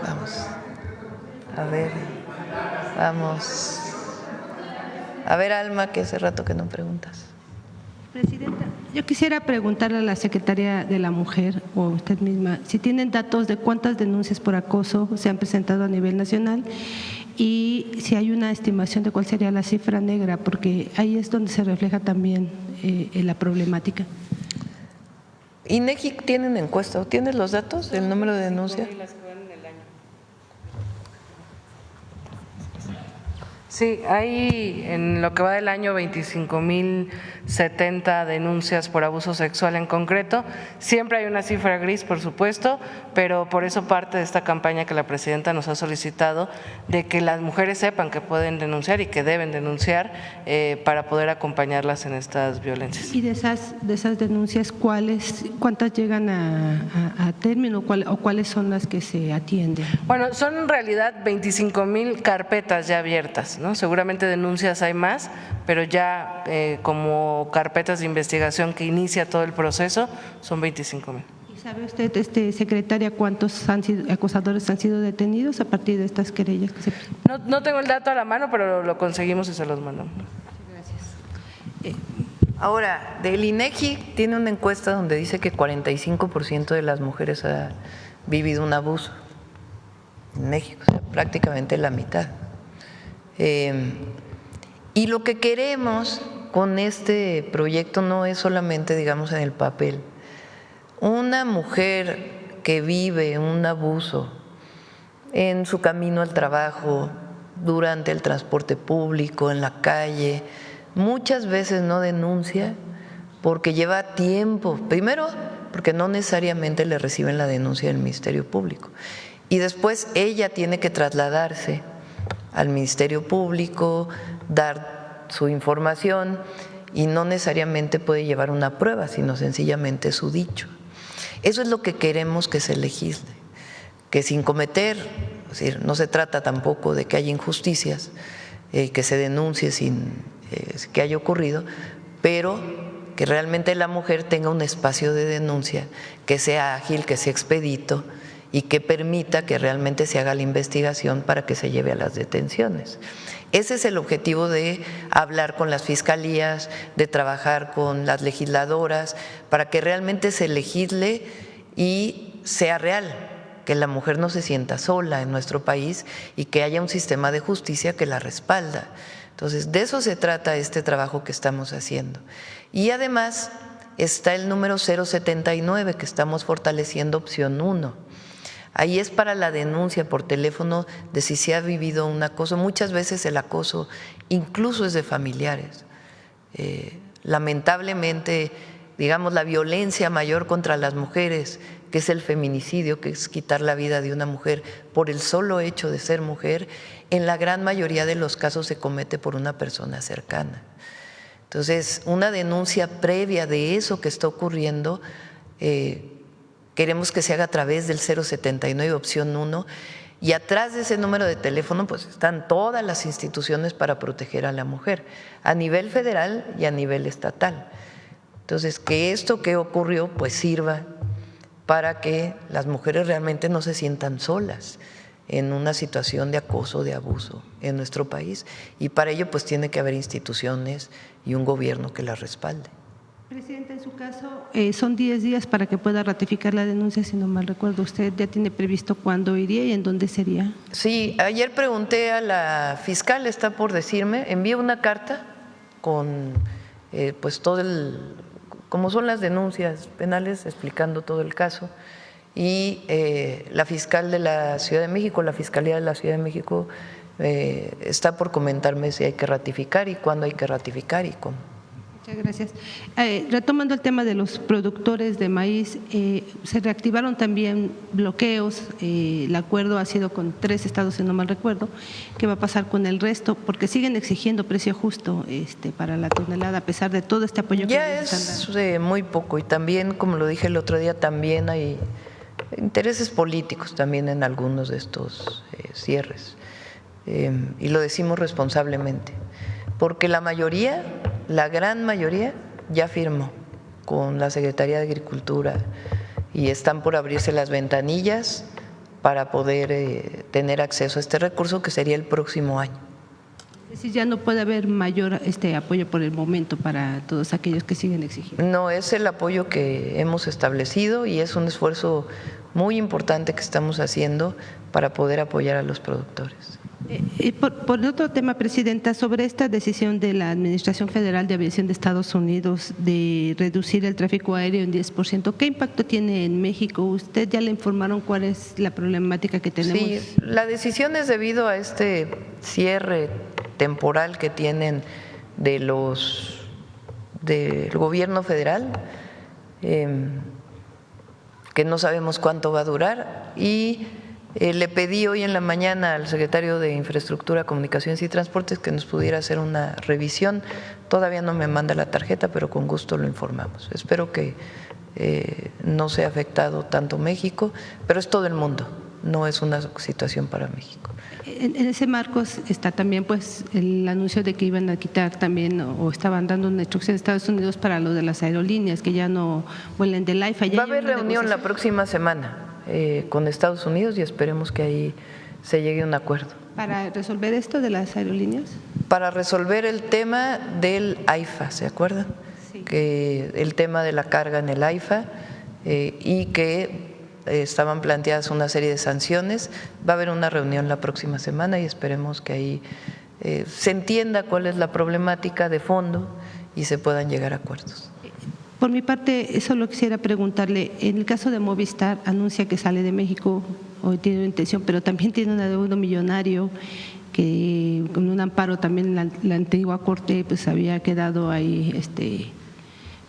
Vamos. A ver, vamos. A ver, Alma, que hace rato que no preguntas. Presidenta, yo quisiera preguntarle a la Secretaría de la Mujer o a usted misma si tienen datos de cuántas denuncias por acoso se han presentado a nivel nacional y si hay una estimación de cuál sería la cifra negra, porque ahí es donde se refleja también la problemática. INEGI tiene una encuesta, ¿tienes los datos del número de denuncias? Sí, hay en lo que va del año 25,070 denuncias por abuso sexual en concreto. Siempre hay una cifra gris, por supuesto, pero por eso parte de esta campaña que la presidenta nos ha solicitado de que las mujeres sepan que pueden denunciar y que deben denunciar para poder acompañarlas en estas violencias. Y de esas denuncias, ¿cuántas llegan a término o cuáles son las que se atienden? Bueno, son en realidad 25,000 carpetas ya abiertas, ¿no? Seguramente denuncias hay más, pero ya como carpetas de investigación que inicia todo el proceso son 25,000. ¿Y sabe usted, secretaria, cuántos acosadores han sido detenidos a partir de estas querellas que se presentan? No tengo el dato a la mano, pero lo conseguimos y se los mandamos. Gracias. Ahora, del INEGI tiene una encuesta donde dice que 45% de las mujeres ha vivido un abuso en México, o sea, prácticamente la mitad. Y lo que queremos con este proyecto no es solamente, digamos, en el papel. Una mujer que vive un abuso en su camino al trabajo, durante el transporte público, en la calle, muchas veces no denuncia porque lleva tiempo. Primero, porque no necesariamente le reciben la denuncia del Ministerio Público. Y después ella tiene que trasladarse al Ministerio Público, dar su información y no necesariamente puede llevar una prueba, sino sencillamente su dicho. Eso es lo que queremos que se legisle, que sin cometer, es decir, no se trata tampoco de que haya injusticias, que se denuncie sin que haya ocurrido, pero que realmente la mujer tenga un espacio de denuncia que sea ágil, que sea expedito y que permita que realmente se haga la investigación para que se lleve a las detenciones. Ese es el objetivo de hablar con las fiscalías, de trabajar con las legisladoras, para que realmente se legisle y sea real, que la mujer no se sienta sola en nuestro país y que haya un sistema de justicia que la respalda. Entonces, de eso se trata este trabajo que estamos haciendo. Y además está el número 079 que estamos fortaleciendo, opción 1. Ahí es para la denuncia por teléfono de si se ha vivido un acoso. Muchas veces el acoso incluso es de familiares. Lamentablemente, digamos, la violencia mayor contra las mujeres, que es el feminicidio, que es quitar la vida de una mujer por el solo hecho de ser mujer, en la gran mayoría de los casos se comete por una persona cercana. Entonces, una denuncia previa de eso que está ocurriendo, queremos que se haga a través del 079, opción 1, y atrás de ese número de teléfono pues están todas las instituciones para proteger a la mujer, a nivel federal y a nivel estatal. Entonces, que esto que ocurrió pues sirva para que las mujeres realmente no se sientan solas en una situación de acoso, de abuso en nuestro país, y para ello pues tiene que haber instituciones y un gobierno que las respalde. Presidenta, en su caso, son 10 días para que pueda ratificar la denuncia, si no mal recuerdo. ¿Usted ya tiene previsto cuándo iría y en dónde sería? Sí, ayer pregunté a la fiscal, está por decirme, envié una carta con pues todo como son las denuncias penales, explicando todo el caso, y la fiscal de la Ciudad de México, la Fiscalía de la Ciudad de México, está por comentarme si hay que ratificar y cuándo hay que ratificar y cómo. Muchas gracias. Retomando el tema de los productores de maíz, se reactivaron también bloqueos. El acuerdo ha sido con 3 estados, si no mal recuerdo. ¿Qué va a pasar con el resto? Porque siguen exigiendo precio justo para la tonelada, a pesar de todo este apoyo que les están dando. Ya es muy poco, y también, como lo dije el otro día, también hay intereses políticos también en algunos de estos cierres. Y lo decimos responsablemente, porque la mayoría, la gran mayoría, ya firmó con la Secretaría de Agricultura y están por abrirse las ventanillas para poder tener acceso a este recurso, que sería el próximo año. Es decir, ya no puede haber mayor apoyo por el momento para todos aquellos que siguen exigiendo. No, es el apoyo que hemos establecido y es un esfuerzo muy importante que estamos haciendo para poder apoyar a los productores. Por otro tema, Presidenta, sobre esta decisión de la Administración Federal de Aviación de Estados Unidos de reducir el tráfico aéreo en 10%, ¿qué impacto tiene en México? ¿Usted ya le informaron cuál es la problemática que tenemos? Sí, la decisión es debido a este cierre temporal que tienen del gobierno federal, que no sabemos cuánto va a durar, y le pedí hoy en la mañana al secretario de Infraestructura, Comunicaciones y Transportes que nos pudiera hacer una revisión. Todavía no me manda la tarjeta, pero con gusto lo informamos. Espero que no sea afectado tanto México, pero es todo el mundo, no es una situación para México. En ese marco está también pues el anuncio de que iban a quitar también o estaban dando una instrucción a Estados Unidos para lo de las aerolíneas, que ya no vuelen del AIFA. Va a haber reunión la próxima semana con Estados Unidos y esperemos que ahí se llegue a un acuerdo. ¿Para resolver esto de las aerolíneas? Para resolver el tema del AIFA, ¿se acuerdan? Sí. Que el tema de la carga en el AIFA y que estaban planteadas una serie de sanciones. Va a haber una reunión la próxima semana y esperemos que ahí se entienda cuál es la problemática de fondo y se puedan llegar a acuerdos. Por mi parte, solo quisiera preguntarle, en el caso de Movistar, anuncia que sale de México, hoy tiene una intención, pero también tiene un adeudo millonario que con un amparo también la antigua Corte pues había quedado ahí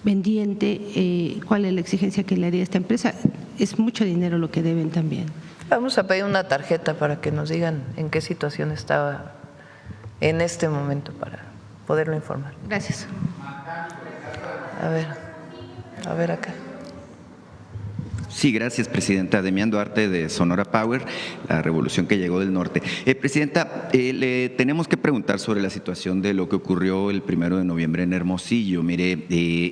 pendiente. ¿Cuál es la exigencia que le haría a esta empresa? Es mucho dinero lo que deben también. Vamos a pedir una tarjeta para que nos digan en qué situación estaba en este momento para poderlo informar. Gracias. A ver acá. Sí, gracias, Presidenta. Demián Duarte, de Sonora Power, la revolución que llegó del norte. Presidenta, le tenemos que preguntar sobre la situación de lo que ocurrió el 1 de noviembre en Hermosillo. Mire,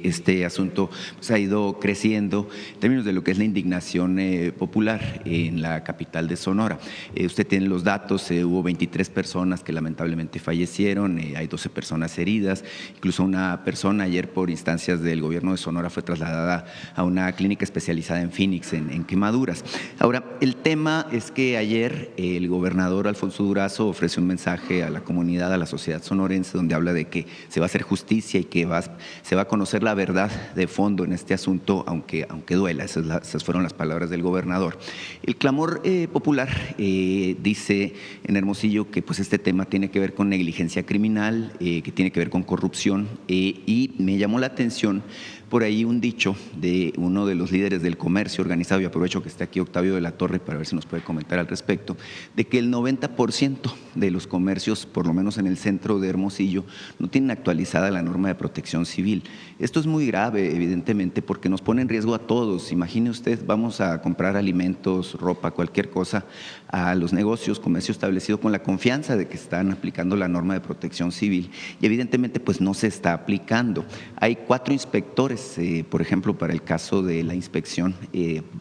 este asunto pues, ha ido creciendo en términos de lo que es la indignación popular en la capital de Sonora. Usted tiene los datos, hubo 23 personas que lamentablemente fallecieron, hay 12 personas heridas, incluso una persona ayer por instancias del gobierno de Sonora fue trasladada a una clínica especializada en Phoenix, en quemaduras. Ahora, el tema es que ayer el gobernador Alfonso Durazo ofrece un mensaje a la comunidad, a la sociedad sonorense, donde habla de que se va a hacer justicia y que se va a conocer la verdad de fondo en este asunto, aunque duela. Esas fueron las palabras del gobernador. El clamor popular dice en Hermosillo que pues, este tema tiene que ver con negligencia criminal, que tiene que ver con corrupción, y me llamó la atención por ahí un dicho de uno de los líderes del comercio organizado, y aprovecho que está aquí Octavio de la Torre para ver si nos puede comentar al respecto, de que el 90% de los comercios, por lo menos en el centro de Hermosillo, no tienen actualizada la norma de protección civil. Esto es muy grave, evidentemente, porque nos pone en riesgo a todos. Imagine usted, vamos a comprar alimentos, ropa, cualquier cosa, a los negocios, comercio establecido con la confianza de que están aplicando la norma de protección civil, y evidentemente pues no se está aplicando. Hay 4 inspectores, por ejemplo, para el caso de la inspección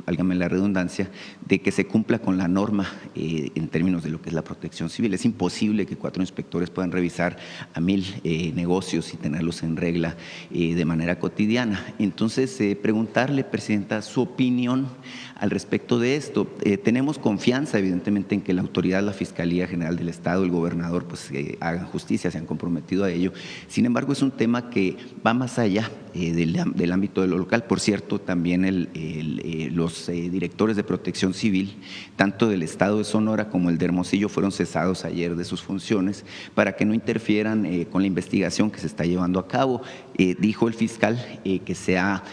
válgame la redundancia, de que se cumpla con la norma en términos de lo que es la protección civil. Es imposible que 4 inspectores puedan revisar a 1000 negocios y tenerlos en regla de manera cotidiana. Entonces, preguntarle, Presidenta, su opinión al respecto de esto. Tenemos confianza, evidentemente, en que la autoridad, la Fiscalía General del Estado, el gobernador, pues hagan justicia, se han comprometido a ello. Sin embargo, es un tema que va más allá del ámbito de lo local. Por cierto, también los directores de Protección Civil, tanto del Estado de Sonora como el de Hermosillo, fueron cesados ayer de sus funciones para que no interfieran con la investigación que se está llevando a cabo. Dijo el fiscal que se ha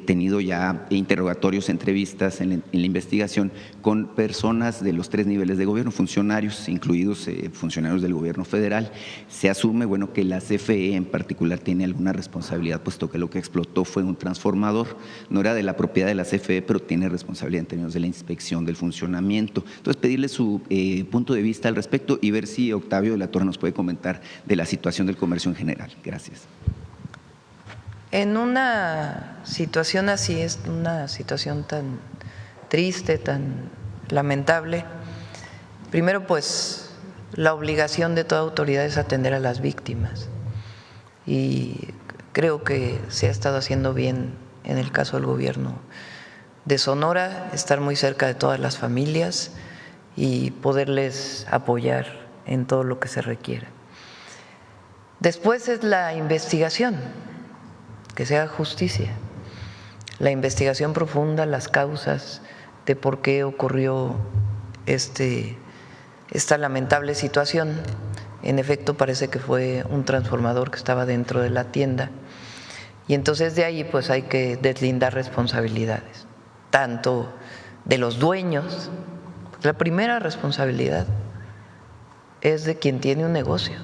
tenido ya interrogatorios, entrevistas en la investigación con personas de los 3 niveles de gobierno, funcionarios, incluidos funcionarios del gobierno federal. Se asume, bueno, que la CFE en particular tiene alguna responsabilidad, puesto que lo que explotó fue un transformador, no era de la propiedad de la CFE, pero tiene responsabilidad en términos de la inspección del funcionamiento. Entonces, pedirle su punto de vista al respecto y ver si Octavio de la Torre nos puede comentar de la situación del comercio en general. Gracias. En una situación así, es una situación tan triste, tan lamentable, primero pues la obligación de toda autoridad es atender a las víctimas y creo que se ha estado haciendo bien en el caso del gobierno de Sonora, estar muy cerca de todas las familias y poderles apoyar en todo lo que se requiera. Después es la investigación, que se haga justicia, la investigación profunda, las causas de por qué ocurrió esta lamentable situación. En efecto, parece que fue un transformador que estaba dentro de la tienda y entonces de ahí pues hay que deslindar responsabilidades, tanto de los dueños. La primera responsabilidad es de quien tiene un negocio.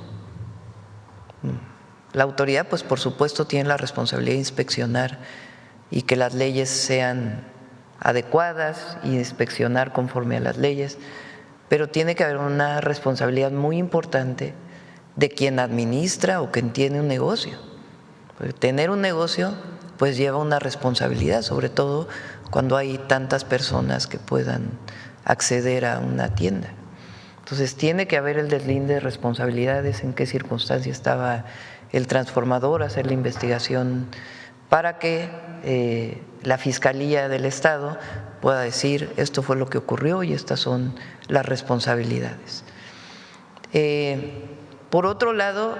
La autoridad, pues por supuesto, tiene la responsabilidad de inspeccionar y que las leyes sean adecuadas y inspeccionar conforme a las leyes, pero tiene que haber una responsabilidad muy importante de quien administra o quien tiene un negocio. Porque tener un negocio pues lleva una responsabilidad, sobre todo cuando hay tantas personas que puedan acceder a una tienda. Entonces tiene que haber el deslinde de responsabilidades, en qué circunstancia estaba el transformador, hacer la investigación para que la Fiscalía del Estado pueda decir esto fue lo que ocurrió y estas son las responsabilidades. Por otro lado,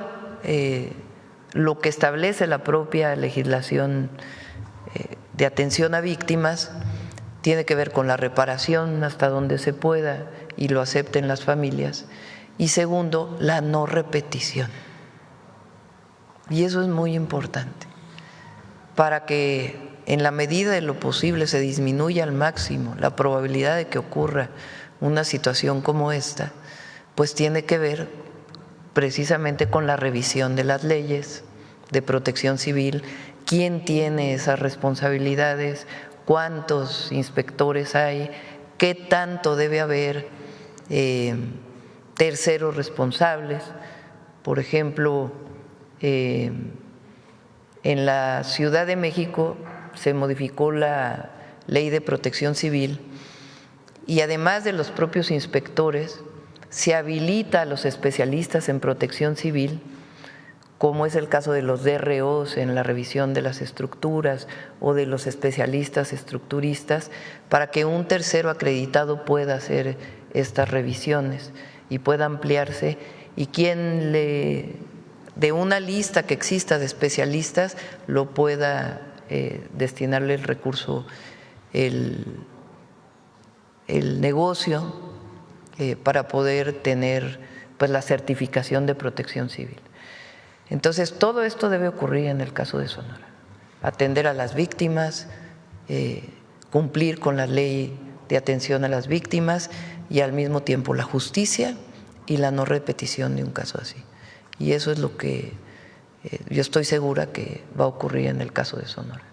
lo que establece la propia legislación de atención a víctimas tiene que ver con la reparación hasta donde se pueda y lo acepten las familias, y segundo, la no repetición. Y eso es muy importante, para que en la medida de lo posible se disminuya al máximo la probabilidad de que ocurra una situación como esta, pues tiene que ver precisamente con la revisión de las leyes de protección civil, quién tiene esas responsabilidades, cuántos inspectores hay, qué tanto debe haber terceros responsables. Por ejemplo, en la Ciudad de México se modificó la Ley de Protección Civil y además de los propios inspectores, se habilita a los especialistas en protección civil, como es el caso de los DROs en la revisión de las estructuras o de los especialistas estructuristas, para que un tercero acreditado pueda hacer estas revisiones y pueda ampliarse, y quien de una lista que exista de especialistas lo pueda destinarle el recurso, el negocio, para poder tener pues la certificación de protección civil. Entonces, todo esto debe ocurrir en el caso de Sonora: atender a las víctimas, cumplir con la ley de atención a las víctimas y al mismo tiempo la justicia y la no repetición de un caso así. Y eso es lo que yo estoy segura que va a ocurrir en el caso de Sonora.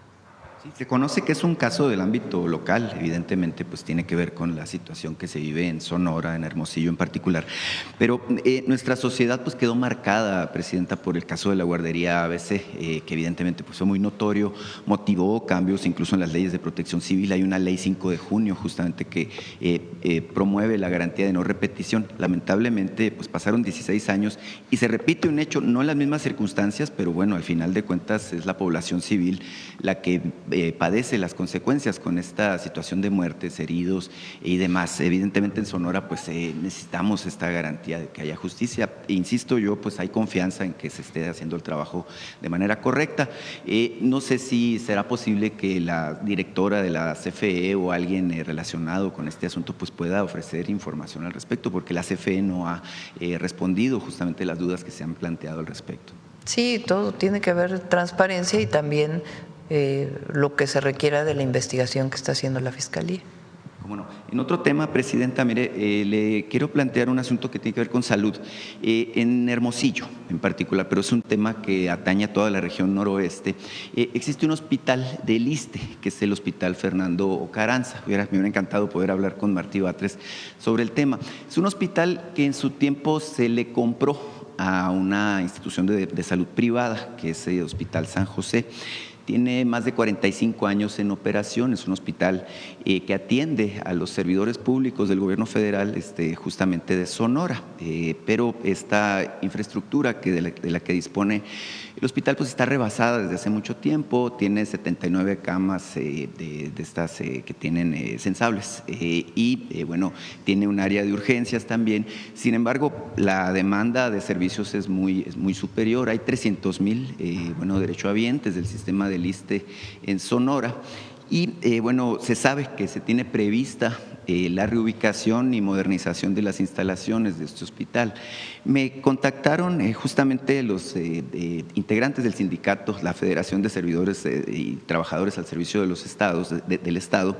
Sí, se conoce que es un caso del ámbito local, evidentemente pues tiene que ver con la situación que se vive en Sonora, en Hermosillo en particular, pero nuestra sociedad pues quedó marcada, Presidenta, por el caso de la guardería ABC, que evidentemente pues fue muy notorio, motivó cambios incluso en las leyes de protección civil. Hay una ley 5 de junio justamente que promueve la garantía de no repetición. Lamentablemente pues pasaron 16 años y se repite un hecho, no en las mismas circunstancias, pero bueno, al final de cuentas es la población civil la que padece las consecuencias con esta situación de muertes, heridos y demás. Evidentemente en Sonora pues necesitamos esta garantía de que haya justicia. E insisto yo, pues hay confianza en que se esté haciendo el trabajo de manera correcta. No sé si será posible que la directora de la CFE o alguien relacionado con este asunto pues pueda ofrecer información al respecto, porque la CFE no ha respondido justamente las dudas que se han planteado al respecto. Sí, todo tiene que haber transparencia y también lo que se requiera de la investigación que está haciendo la Fiscalía. ¿Cómo no? En otro tema, Presidenta, mire, le quiero plantear un asunto que tiene que ver con salud, en Hermosillo en particular, pero es un tema que atañe a toda la región noroeste. Existe un hospital del ISSSTE, que es el Hospital Fernando Carranza. Me hubiera encantado poder hablar con Martí Batres sobre el tema. Es un hospital que en su tiempo se le compró a una institución de salud privada, que es el Hospital San José. Tiene más de 45 años en operación, es un hospital que atiende a los servidores públicos del gobierno federal justamente de Sonora, pero esta infraestructura de la que dispone el hospital pues está rebasada desde hace mucho tiempo, tiene 79 camas de estas que tienen sensables y bueno, tiene un área de urgencias también. Sin embargo, la demanda de servicios es muy superior. Hay 300,000 derechohabientes del sistema del ISSSTE en Sonora y bueno, se sabe que se tiene prevista la reubicación y modernización de las instalaciones de este hospital. Me contactaron justamente los integrantes del sindicato, la Federación de Servidores y Trabajadores al Servicio de los Estados, del Estado,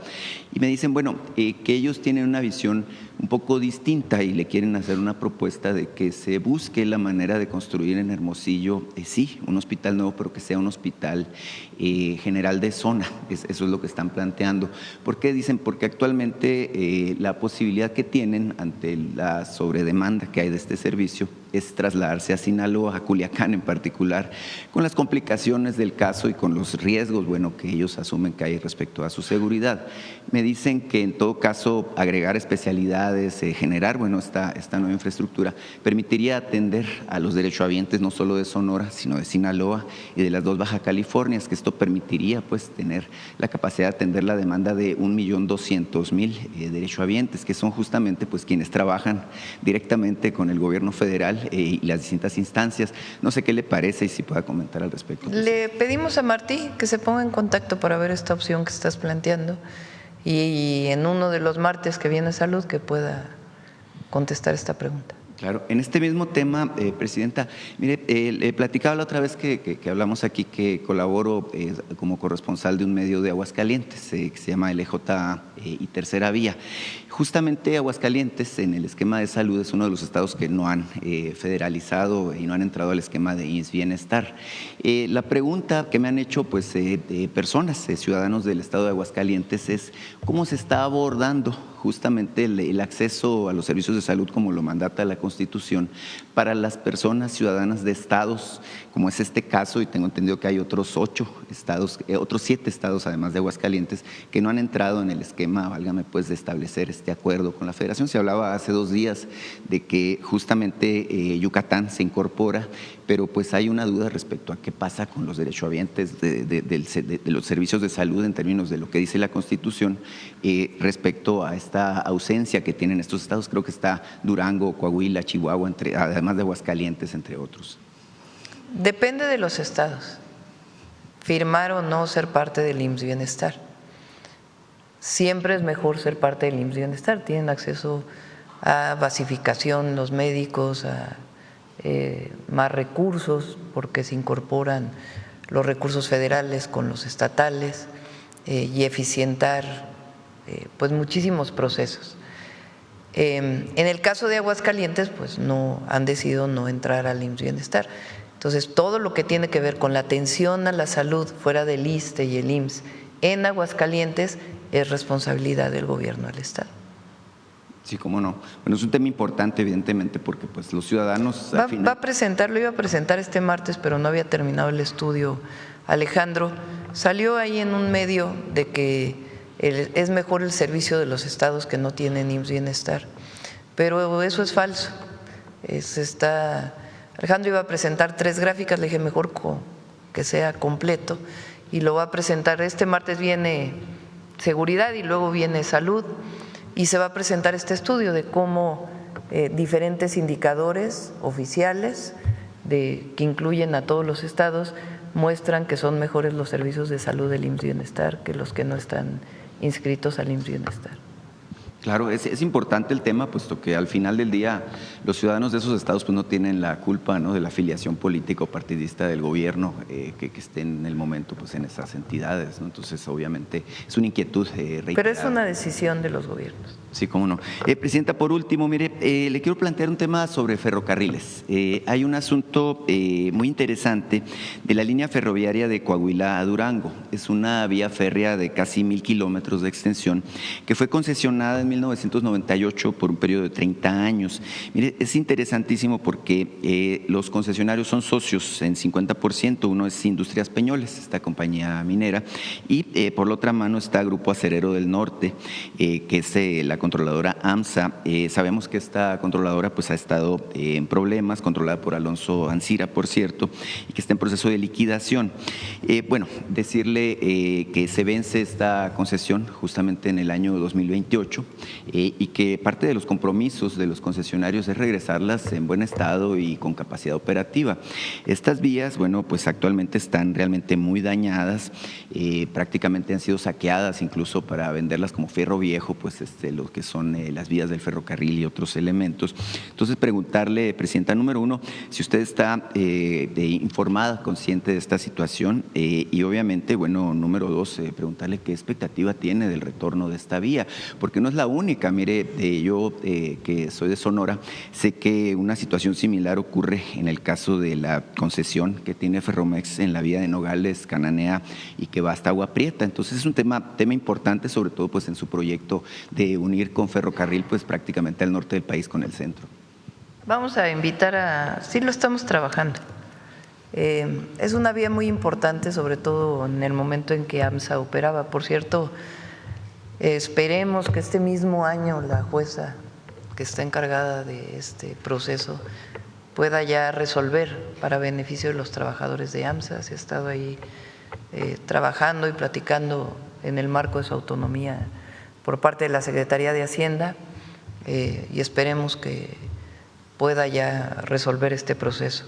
y me dicen, bueno, que ellos tienen una visión un poco distinta y le quieren hacer una propuesta de que se busque la manera de construir en Hermosillo, sí, un hospital nuevo, pero que sea un hospital general de zona. Eso es lo que están planteando. ¿Por qué dicen? Porque actualmente la posibilidad que tienen ante la sobredemanda que hay de este servicio es trasladarse a Sinaloa, a Culiacán en particular, con las complicaciones del caso y con los riesgos, bueno, que ellos asumen que hay respecto a su seguridad. Me dicen que en todo caso agregar especialidades, generar, bueno, esta nueva infraestructura permitiría atender a los derechohabientes no solo de Sonora, sino de Sinaloa y de las 2 Baja Californias, que esto permitiría pues tener la capacidad de atender la demanda de 1,200,000 derechohabientes, que son justamente pues quienes trabajan directamente con el gobierno federal y las distintas instancias. No sé qué le parece y si pueda comentar al respecto. Le pedimos a Martí que se ponga en contacto para ver esta opción que estás planteando y en uno de los martes que viene Salud que pueda contestar esta pregunta. Claro, en este mismo tema, Presidenta, mire, le platicaba la otra vez que hablamos aquí que colaboro como corresponsal de un medio de Aguascalientes que se llama LJ y Tercera Vía. Justamente Aguascalientes en el esquema de salud es uno de los estados que no han federalizado y no han entrado al esquema de IMSS Bienestar. La pregunta que me han hecho pues personas, ciudadanos del estado de Aguascalientes es cómo se está abordando justamente el acceso a los servicios de salud como lo mandata la Constitución para las personas ciudadanas de estados, como es este caso, y tengo entendido que hay otros 8 estados, otros 7 estados además de Aguascalientes, que no han entrado en el esquema, válgame pues, de establecer este acuerdo con la Federación. Se hablaba hace 2 días de que justamente Yucatán se incorpora, pero pues hay una duda respecto a qué pasa con los derechohabientes de los servicios de salud en términos de lo que dice la Constitución respecto a esta ausencia que tienen estos estados. Creo que está Durango, Coahuila, Chihuahua, además de Aguascalientes, entre otros. Depende de los estados, firmar o no ser parte del IMSS Bienestar. Siempre es mejor ser parte del IMSS Bienestar, tienen acceso a basificación los médicos, a más recursos, porque se incorporan los recursos federales con los estatales y eficientar pues muchísimos procesos. En el caso de Aguascalientes, pues no han decidido no entrar al IMSS Bienestar. Entonces, todo lo que tiene que ver con la atención a la salud fuera del ISSSTE y el IMSS en Aguascalientes es responsabilidad del gobierno del estado. Sí, cómo no. Bueno, es un tema importante, evidentemente, porque pues los ciudadanos… Va a presentar, lo iba a presentar este martes, pero no había terminado el estudio. Alejandro, salió ahí en un medio de que es mejor el servicio de los estados que no tienen IMSS Bienestar, pero eso es falso. Alejandro iba a presentar 3 gráficas, le dije mejor que sea completo, y lo va a presentar. Este martes viene seguridad y luego viene salud, y se va a presentar este estudio de cómo diferentes indicadores oficiales que incluyen a todos los estados muestran que son mejores los servicios de salud del IMSS Bienestar que los que no están inscritos al IMSS Bienestar. Claro, es importante el tema, puesto que al final del día los ciudadanos de esos estados pues no tienen la culpa, ¿no?, de la afiliación política o partidista del gobierno que esté en el momento pues en esas entidades, ¿no? Entonces, obviamente, es una inquietud reiterada. Pero es una decisión de los gobiernos. Sí, cómo no. Presidenta, por último, mire, le quiero plantear un tema sobre ferrocarriles. Hay un asunto muy interesante de la línea ferroviaria de Coahuila a Durango. Es una vía férrea de casi 1,000 kilómetros de extensión que fue concesionada en 1998 por un periodo de 30 años. Mire, es interesantísimo porque los concesionarios son socios en 50%. Uno es Industrias Peñoles, esta compañía minera, y por la otra mano está Grupo Acerero del Norte, que es la controladora AMSA. Sabemos que esta controladora pues ha estado en problemas, controlada por Alonso Ancira, por cierto, y que está en proceso de liquidación. Bueno, decirle que se vence esta concesión justamente en el año 2028 y que parte de los compromisos de los concesionarios es regresarlas en buen estado y con capacidad operativa. Estas vías, bueno, pues actualmente están realmente muy dañadas, prácticamente han sido saqueadas incluso para venderlas como fierro viejo, pues lo que son las vías del ferrocarril y otros elementos. Entonces, preguntarle, Presidenta, número uno, si usted está informada, consciente de esta situación y obviamente, bueno, número dos, preguntarle qué expectativa tiene del retorno de esta vía, porque no es la única. Mire, yo que soy de Sonora, sé que una situación similar ocurre en el caso de la concesión que tiene Ferromex en la vía de Nogales, Cananea y que va hasta Agua Prieta. Entonces es un tema importante, sobre todo pues en su proyecto de unir con ferrocarril pues prácticamente al norte del país con el centro. Vamos a invitar sí lo estamos trabajando. Es una vía muy importante, sobre todo en el momento en que AMSA operaba. Por cierto, esperemos que este mismo año la jueza que está encargada de este proceso pueda ya resolver para beneficio de los trabajadores de AMSA. Se ha estado ahí trabajando y platicando en el marco de su autonomía por parte de la Secretaría de Hacienda y esperemos que pueda ya resolver este proceso.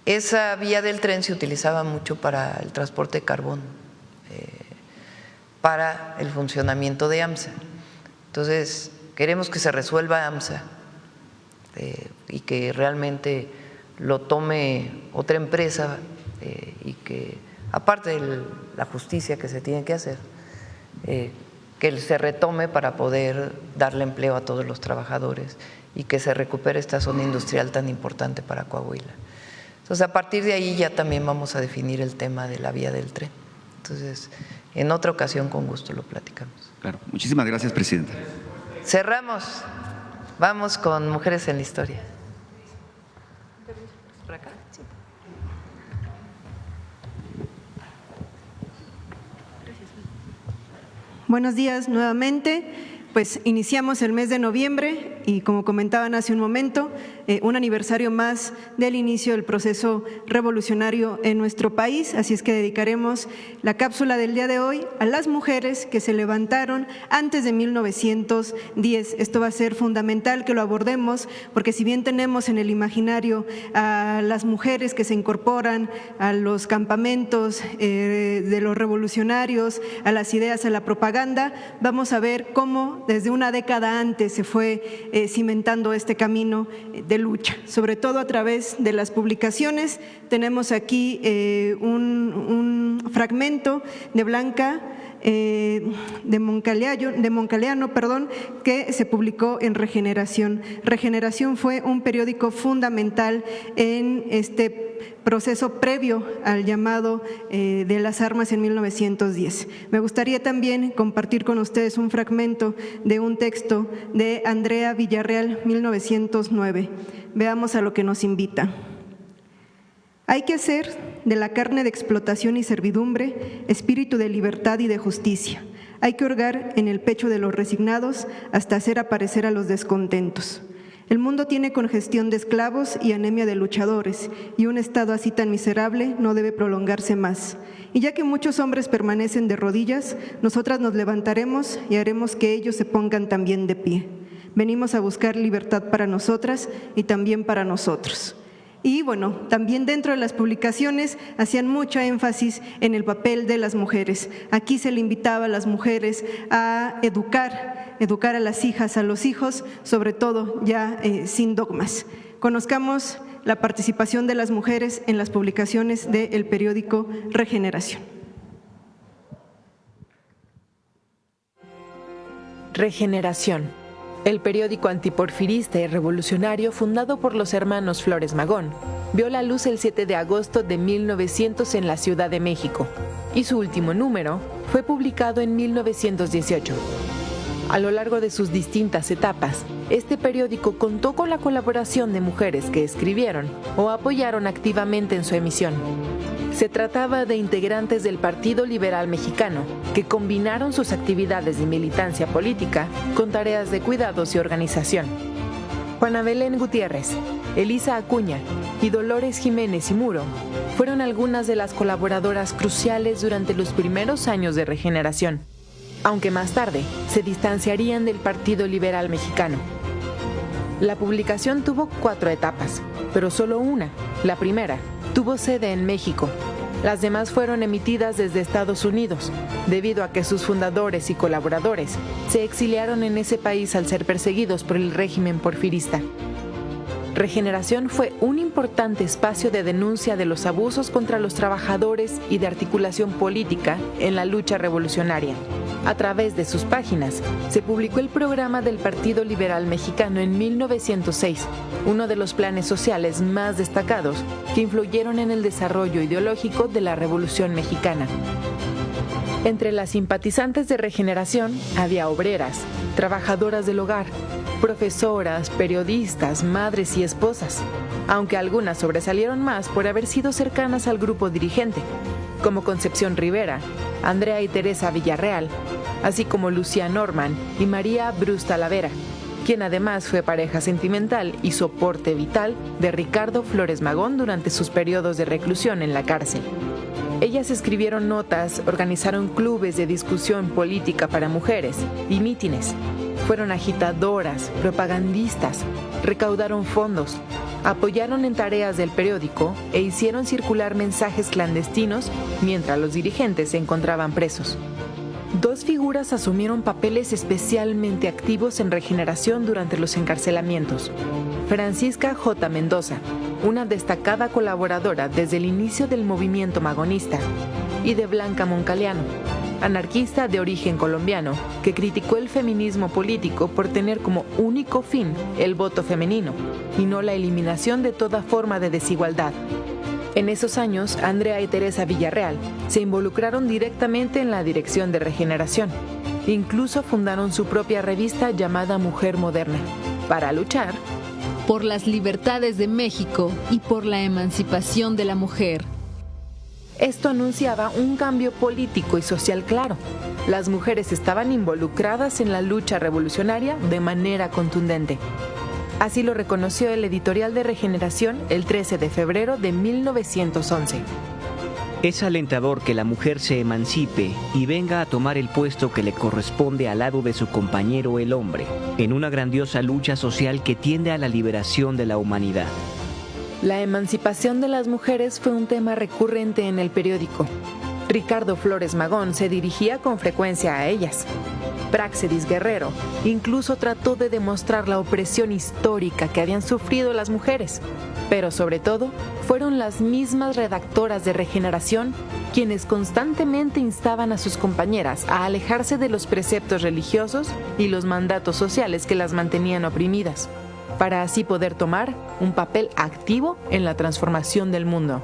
Esa vía del tren se utilizaba mucho para el transporte de carbón, para el funcionamiento de AMSA. Entonces, queremos que se resuelva AMSA y que realmente lo tome otra empresa y que, aparte de la justicia que se tiene que hacer, que se retome para poder darle empleo a todos los trabajadores y que se recupere esta zona industrial tan importante para Coahuila. Entonces, a partir de ahí ya también vamos a definir el tema de la vía del tren. Entonces, en otra ocasión con gusto lo platicamos. Claro, muchísimas gracias, Presidenta. Cerramos. Vamos con Mujeres en la Historia. ¿Por acá? Sí. Buenos días nuevamente. Pues iniciamos el mes de noviembre y, como comentaban hace un momento, un aniversario más del inicio del proceso revolucionario en nuestro país. Así es que dedicaremos la cápsula del día de hoy a las mujeres que se levantaron antes de 1910. Esto va a ser fundamental que lo abordemos, porque si bien tenemos en el imaginario a las mujeres que se incorporan a los campamentos de los revolucionarios, a las ideas, a la propaganda, vamos a ver cómo desde una década antes se fue cimentando este camino de lucha, sobre todo a través de las publicaciones. Tenemos aquí un fragmento de Blanca de Moncaliano, que se publicó en Regeneración. Regeneración fue un periódico fundamental en este proceso previo al llamado de las armas en 1910. Me gustaría también compartir con ustedes un fragmento de un texto de Andrea Villarreal, 1909. Veamos a lo que nos invita. Hay que hacer de la carne de explotación y servidumbre espíritu de libertad y de justicia. Hay que hurgar en el pecho de los resignados hasta hacer aparecer a los descontentos. El mundo tiene congestión de esclavos y anemia de luchadores, y un estado así tan miserable no debe prolongarse más. Y ya que muchos hombres permanecen de rodillas, nosotras nos levantaremos y haremos que ellos se pongan también de pie. Venimos a buscar libertad para nosotras y también para nosotros. Y bueno, también dentro de las publicaciones hacían mucho énfasis en el papel de las mujeres. Aquí se le invitaba a las mujeres a educar a las hijas, a los hijos, sobre todo ya sin dogmas. Conozcamos la participación de las mujeres en las publicaciones del periódico Regeneración. Regeneración. El periódico antiporfirista y revolucionario fundado por los hermanos Flores Magón vio la luz el 7 de agosto de 1900 en la Ciudad de México y su último número fue publicado en 1918. A lo largo de sus distintas etapas, este periódico contó con la colaboración de mujeres que escribieron o apoyaron activamente en su emisión. Se trataba de integrantes del Partido Liberal Mexicano que combinaron sus actividades de militancia política con tareas de cuidados y organización. Juana Belén Gutiérrez, Elisa Acuña y Dolores Jiménez y Muro fueron algunas de las colaboradoras cruciales durante los primeros años de Regeneración, aunque más tarde se distanciarían del Partido Liberal Mexicano. La publicación tuvo 4 etapas, pero solo una, la primera, tuvo sede en México. Las demás fueron emitidas desde Estados Unidos, debido a que sus fundadores y colaboradores se exiliaron en ese país al ser perseguidos por el régimen porfirista. Regeneración fue un importante espacio de denuncia de los abusos contra los trabajadores y de articulación política en la lucha revolucionaria. A través de sus páginas, se publicó el programa del Partido Liberal Mexicano en 1906, uno de los planes sociales más destacados que influyeron en el desarrollo ideológico de la Revolución Mexicana. Entre las simpatizantes de Regeneración había obreras, trabajadoras del hogar, profesoras, periodistas, madres y esposas, aunque algunas sobresalieron más por haber sido cercanas al grupo dirigente, como Concepción Rivera, Andrea y Teresa Villarreal, así como Lucía Norman y María Brus Talavera, quien además fue pareja sentimental y soporte vital de Ricardo Flores Magón durante sus periodos de reclusión en la cárcel. Ellas escribieron notas, organizaron clubes de discusión política para mujeres y mítines. Fueron agitadoras, propagandistas, recaudaron fondos, apoyaron en tareas del periódico e hicieron circular mensajes clandestinos mientras los dirigentes se encontraban presos. 2 figuras asumieron papeles especialmente activos en Regeneración durante los encarcelamientos. Francisca J. Mendoza, una destacada colaboradora desde el inicio del movimiento magonista, y de Blanca Moncaliano, anarquista de origen colombiano, que criticó el feminismo político por tener como único fin el voto femenino y no la eliminación de toda forma de desigualdad. En esos años, Andrea y Teresa Villarreal se involucraron directamente en la dirección de Regeneración. Incluso fundaron su propia revista llamada Mujer Moderna, para luchar por las libertades de México y por la emancipación de la mujer. Esto anunciaba un cambio político y social claro. Las mujeres estaban involucradas en la lucha revolucionaria de manera contundente. Así lo reconoció el editorial de Regeneración el 13 de febrero de 1911. Es alentador que la mujer se emancipe y venga a tomar el puesto que le corresponde al lado de su compañero el hombre, en una grandiosa lucha social que tiende a la liberación de la humanidad. La emancipación de las mujeres fue un tema recurrente en el periódico. Ricardo Flores Magón se dirigía con frecuencia a ellas. Praxedis Guerrero incluso trató de demostrar la opresión histórica que habían sufrido las mujeres, pero sobre todo fueron las mismas redactoras de Regeneración quienes constantemente instaban a sus compañeras a alejarse de los preceptos religiosos y los mandatos sociales que las mantenían oprimidas. para así poder tomar un papel activo en la transformación del mundo.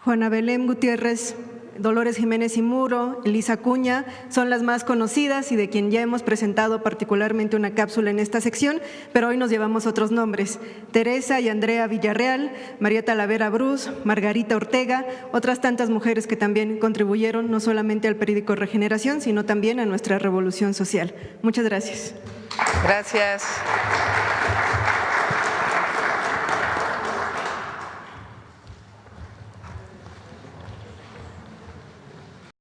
Juana Belén Gutiérrez, Dolores Jiménez y Muro, Elisa Acuña son las más conocidas y de quien ya hemos presentado particularmente una cápsula en esta sección, pero hoy nos llevamos otros nombres: Teresa y Andrea Villarreal, María Talavera Bruz, Margarita Ortega, otras tantas mujeres que también contribuyeron no solamente al periódico Regeneración, sino también a nuestra revolución social. Muchas gracias. Gracias.